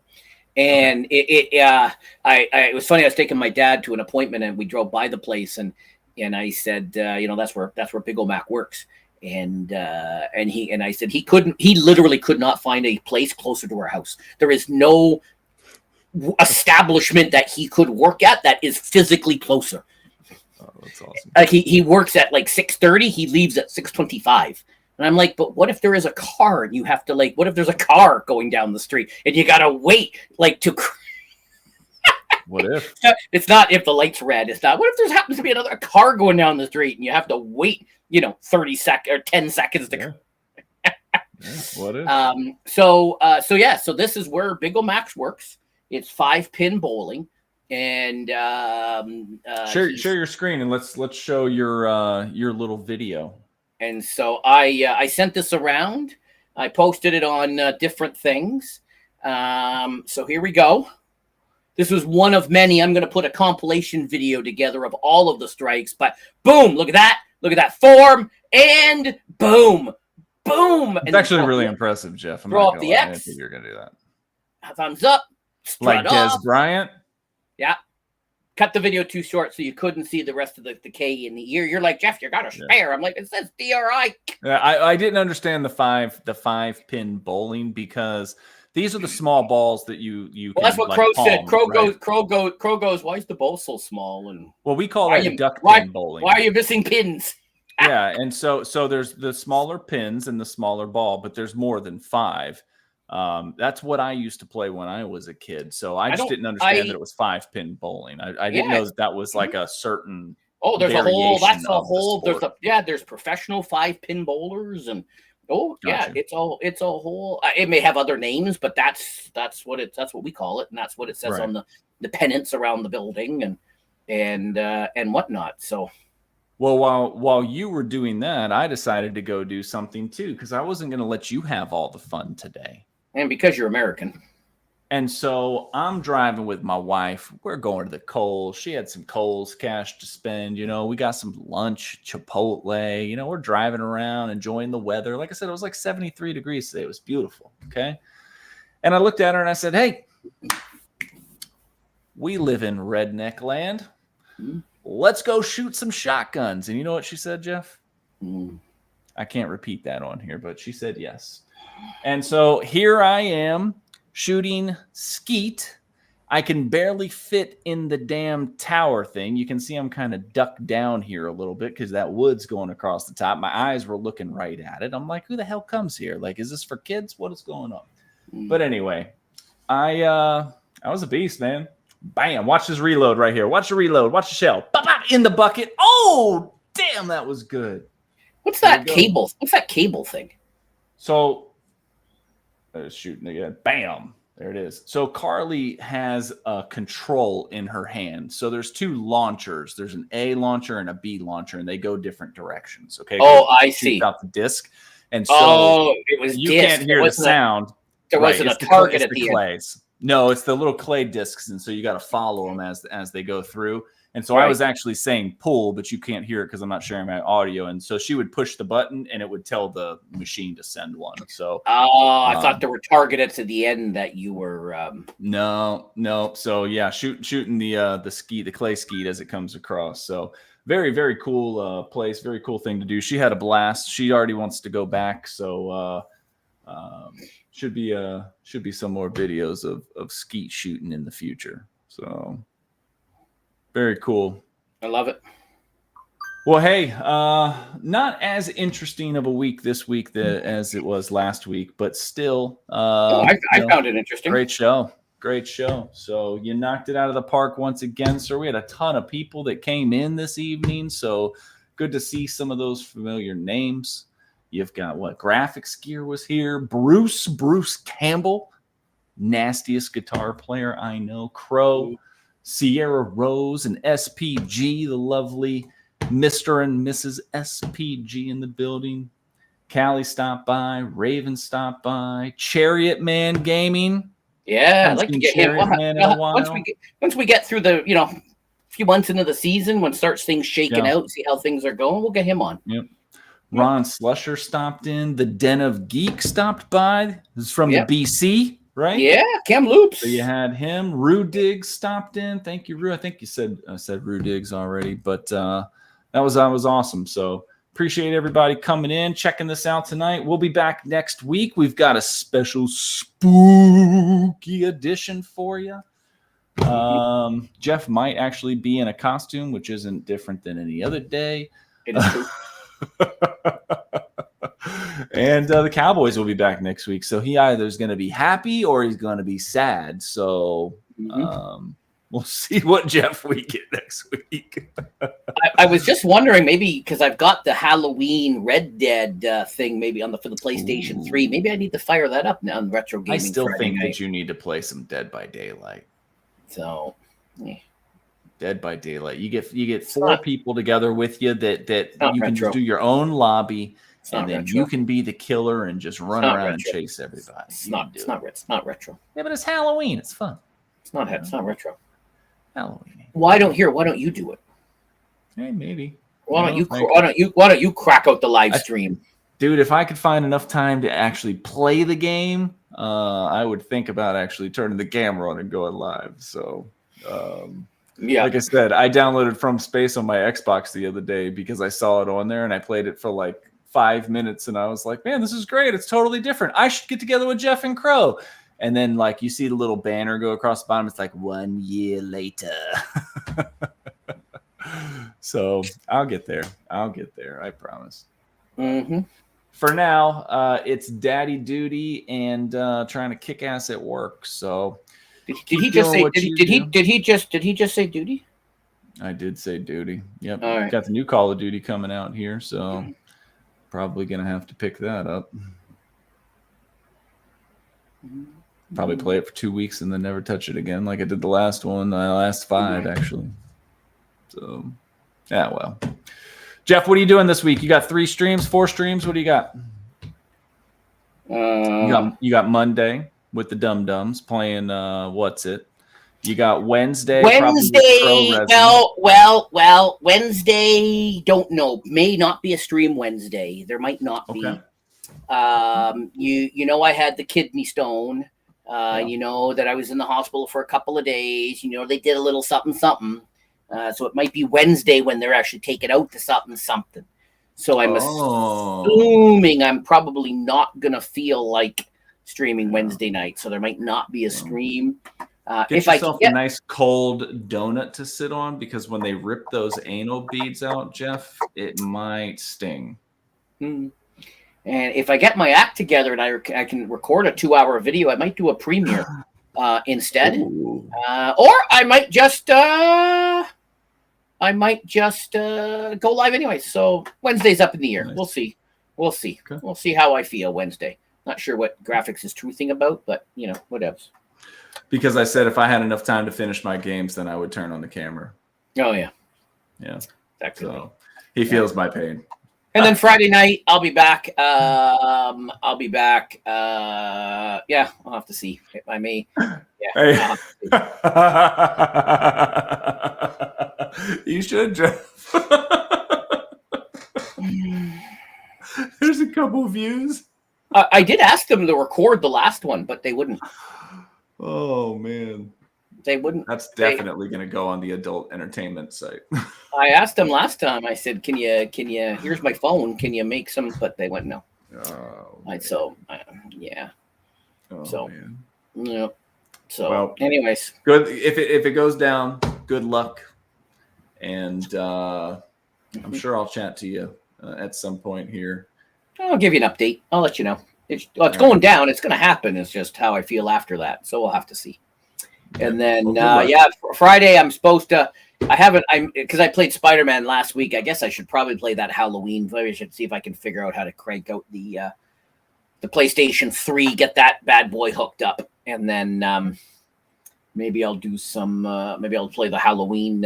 And it was funny. I was taking my dad to an appointment, and we drove by the place, and I said, that's where Biggle Mac works. And I said he literally could not find a place closer to our house. There is no establishment that he could work at that is physically closer. Oh, that's awesome. Like he works at like 6:30, he leaves at 6:25. And I'm like, but what if there is a car and you have to what if there's a car going down the street and you gotta wait to What if? It's not if the light's red. It's not. What if there happens to be a car going down the street and you have to wait, 30 seconds or 10 seconds to. Yeah. What if? So this is where Biggle Max works. It's 5-pin bowling, and share your screen and let's show your little video. And so I sent this around. I posted it on different things. So here we go. This was one of many. I'm going to put a compilation video together of all of the strikes. But boom, look at that. Look at that form. And boom. Boom. It's and actually really impressive, Jeff. I'm throw not up going the to lie. I X. didn't think you were going to do that. Thumbs up. Like Des Bryant? Yeah. Cut the video too short so you couldn't see the rest of the K in the ear. You're like, Jeff, you got a spare. I'm like, it says DRI. Yeah, I didn't understand the five pin bowling because these are the small balls that you Well, can, that's what like, Crow palm, said. Crow right? goes, why is the ball so small? And well, we call that duck pin bowling. Why are you missing pins? Yeah, and so there's the smaller pins and the smaller ball, but there's more than 5. That's what I used to play when I was a kid. So I just didn't understand that it was 5-pin bowling. I didn't know that was like a certain. Oh, there's a whole. That's a whole. The there's professional 5-pin bowlers and. Oh Gotcha. yeah, it's a whole. It may have other names, but that's what we call it, and that's what it says on the pennants around the building and whatnot. So, well, while you were doing that, I decided to go do something too because I wasn't going to let you have all the fun today. And because you're American. And so I'm driving with my wife. We're going to the Kohl's. She had some Kohl's cash to spend. You know, we got some lunch, Chipotle. You know, we're driving around, enjoying the weather. Like I said, it was like 73 degrees today. It was beautiful. Okay. And I looked at her and I said, hey, we live in redneck land. Let's go shoot some shotguns. And you know what she said, Jeff? I can't repeat that on here, but she said yes. And so here I am. Shooting skeet. I can barely fit in the damn tower thing. You can see I'm kind of ducked down here a little bit because that wood's going across the top. My eyes were looking right at it. I'm like, who the hell comes here? Like, is this for kids? What is going on? But anyway, I was a beast, man. Bam! Watch this reload right here. Watch the reload. Watch the shell. Bop, in the bucket. Oh, damn, that was good. What's that cable? What's that cable thing? So. Shooting again. Bam. There it is. So Carly has a control in her hand. So there's 2 launchers. There's an A launcher and a B launcher, and they go different directions. Okay. Oh, I see. Out the disc. And so it was you disc. can't hear the sound. There wasn't a target at the clays. No, it's the little clay discs, and so you got to follow them as they go through. And so I was actually saying pull, but you can't hear it because I'm not sharing my audio. And so she would push the button, and it would tell the machine to send one. So I thought there were targeted to the end that you were. No. So yeah, shooting the skeet, the clay skeet as it comes across. So very, very cool place, very cool thing to do. She had a blast. She already wants to go back. So should be some more videos of skeet shooting in the future. So. Very cool. I love it. Well, hey, not as interesting of a week this week as it was last week, but still. I found it interesting. Great show. So you knocked it out of the park once again, sir. We had a ton of people that came in this evening, so good to see some of those familiar names. You've got Graphics Gear was here. Bruce Campbell, nastiest guitar player I know. Crow. Sierra Rose and SPG, the lovely Mr. and Mrs. SPG in the building. Callie stopped by. Raven stopped by. Chariot Man Gaming. Yeah, I'd like to get him. Once we get through the few months into the season, when starts things shaking out, see how things are going, we'll get him on. Yep. Ron Slusher stopped in. The Den of Geek stopped by. This is from the BC. Right? Yeah, Cam Loops. So you had him. Rue Diggs stopped in. Thank you, Rue. I think you said Rue Diggs already, but that was awesome. So appreciate everybody coming in, checking this out tonight. We'll be back next week. We've got a special spooky edition for you. Jeff might actually be in a costume, which isn't different than any other day. It is true. And the Cowboys will be back next week. So he either is going to be happy or he's going to be sad. So we'll see what Jeff we get next week. I was just wondering, maybe because I've got the Halloween Red Dead thing maybe for the PlayStation 3. Maybe I need to fire that up now on Retro Gaming. I still think that you need to play some Dead by Daylight. So Dead by Daylight. You get 4 people together with you that you can just do your own lobby and then retro. you can be the killer and just run around and chase everybody. It's not retro. Yeah, but it's Halloween. It's fun. It's not retro. Halloween. Why don't you do it? Hey, maybe. Why don't you crack out the live stream? Dude, if I could find enough time to actually play the game, I would think about actually turning the camera on and going live. So, like I said, I downloaded From Space on my Xbox the other day because I saw it on there and I played it for like 5 minutes and I was like, man, this is great. It's totally different. I should get together with Jeff and Crow. And then like you see the little banner go across the bottom. It's like 1 year later. So I'll get there. I promise. Mm-hmm. For now, it's daddy duty and trying to kick ass at work. So did he just say duty? I did say duty. Yep. All right. Got the new Call of Duty coming out here, so probably gonna have to pick that up. Probably play it for 2 weeks and then never touch it again, like I did the last one, the last 5 actually. So, yeah, well. Jeff, what are you doing this week? You got 3 streams, 4 streams? What do you got? You got Monday with the Dum Dums playing what's it? You got Wednesday. Well, Wednesday, don't know. May not be a stream Wednesday. There might not be. You know I had the kidney stone. You know that I was in the hospital for a couple of days. You know they did a little something. So it might be Wednesday when they're actually taking out the something. So I'm assuming I'm probably not going to feel like streaming Wednesday night. So there might not be a stream. Get yourself a nice cold donut to sit on because when they rip those anal beads out, Jeff, it might sting. And if I get my act together and I can record a 2-hour video, I might do a premiere instead. Or I might just go live anyway. So Wednesday's up in the air. Nice. We'll see. Okay. We'll see how I feel Wednesday. Not sure what graphics is truthing about, but whatever. Because I said if I had enough time to finish my games, then I would turn on the camera. Oh yeah. Exactly. So he feels my pain. And then Friday night, I'll be back. I'll have to see. I may. Yeah. Hey. You should, Jeff. There's a couple views. I did ask them to record the last one, but they wouldn't. Oh man. They wouldn't. That's definitely going to go on the adult entertainment site. I asked them last time. I said, "Can you? Here's my phone. Can you make some?" But they went no. Oh. Yeah. Oh, so, man. Yeah. So, well, anyways, good. If it goes down, good luck, and I'm sure I'll chat to you at some point here. I'll give you an update. I'll let you know. It's going down. It's going to happen. It's just how I feel after that. So we'll have to see. And then, Friday, I'm supposed to. Because I played Spider-Man last week. I guess I should probably play that Halloween. Maybe I should see if I can figure out how to crank out the PlayStation 3, get that bad boy hooked up, and then maybe I'll do some. Maybe I'll play the Halloween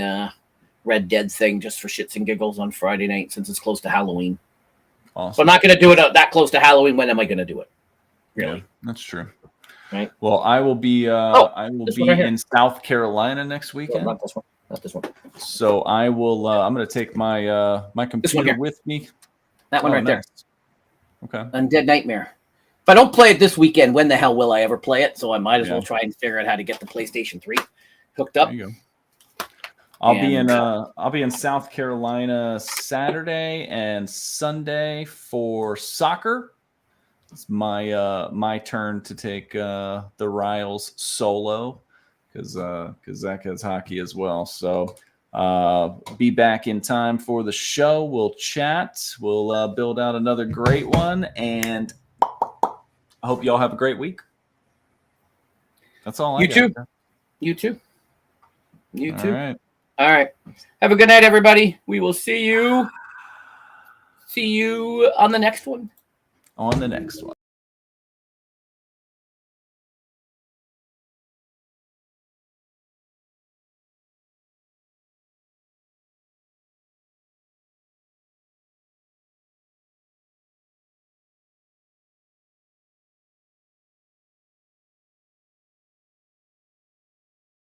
Red Dead thing just for shits and giggles on Friday night since it's close to Halloween. Awesome. So I'm not going to do it that close to Halloween. When am I going to do it? Really? Yeah, that's true. Right. Well, I will be in South Carolina next weekend. No, not this one. So I will. I'm going to take my my computer with me. That one right nice. there. Okay. Undead Nightmare. If I don't play it this weekend, when the hell will I ever play it? So I might as well try and figure out how to get the PlayStation 3 hooked up. There you go. I'll be in South Carolina Saturday and Sunday for soccer. It's my turn to take the Riles solo because Zach has hockey as well. So be back in time for the show. We'll chat. We'll build out another great one, and I hope y'all have a great week. That's all. You too. All right. Have a good night, everybody. We will see you on the next one.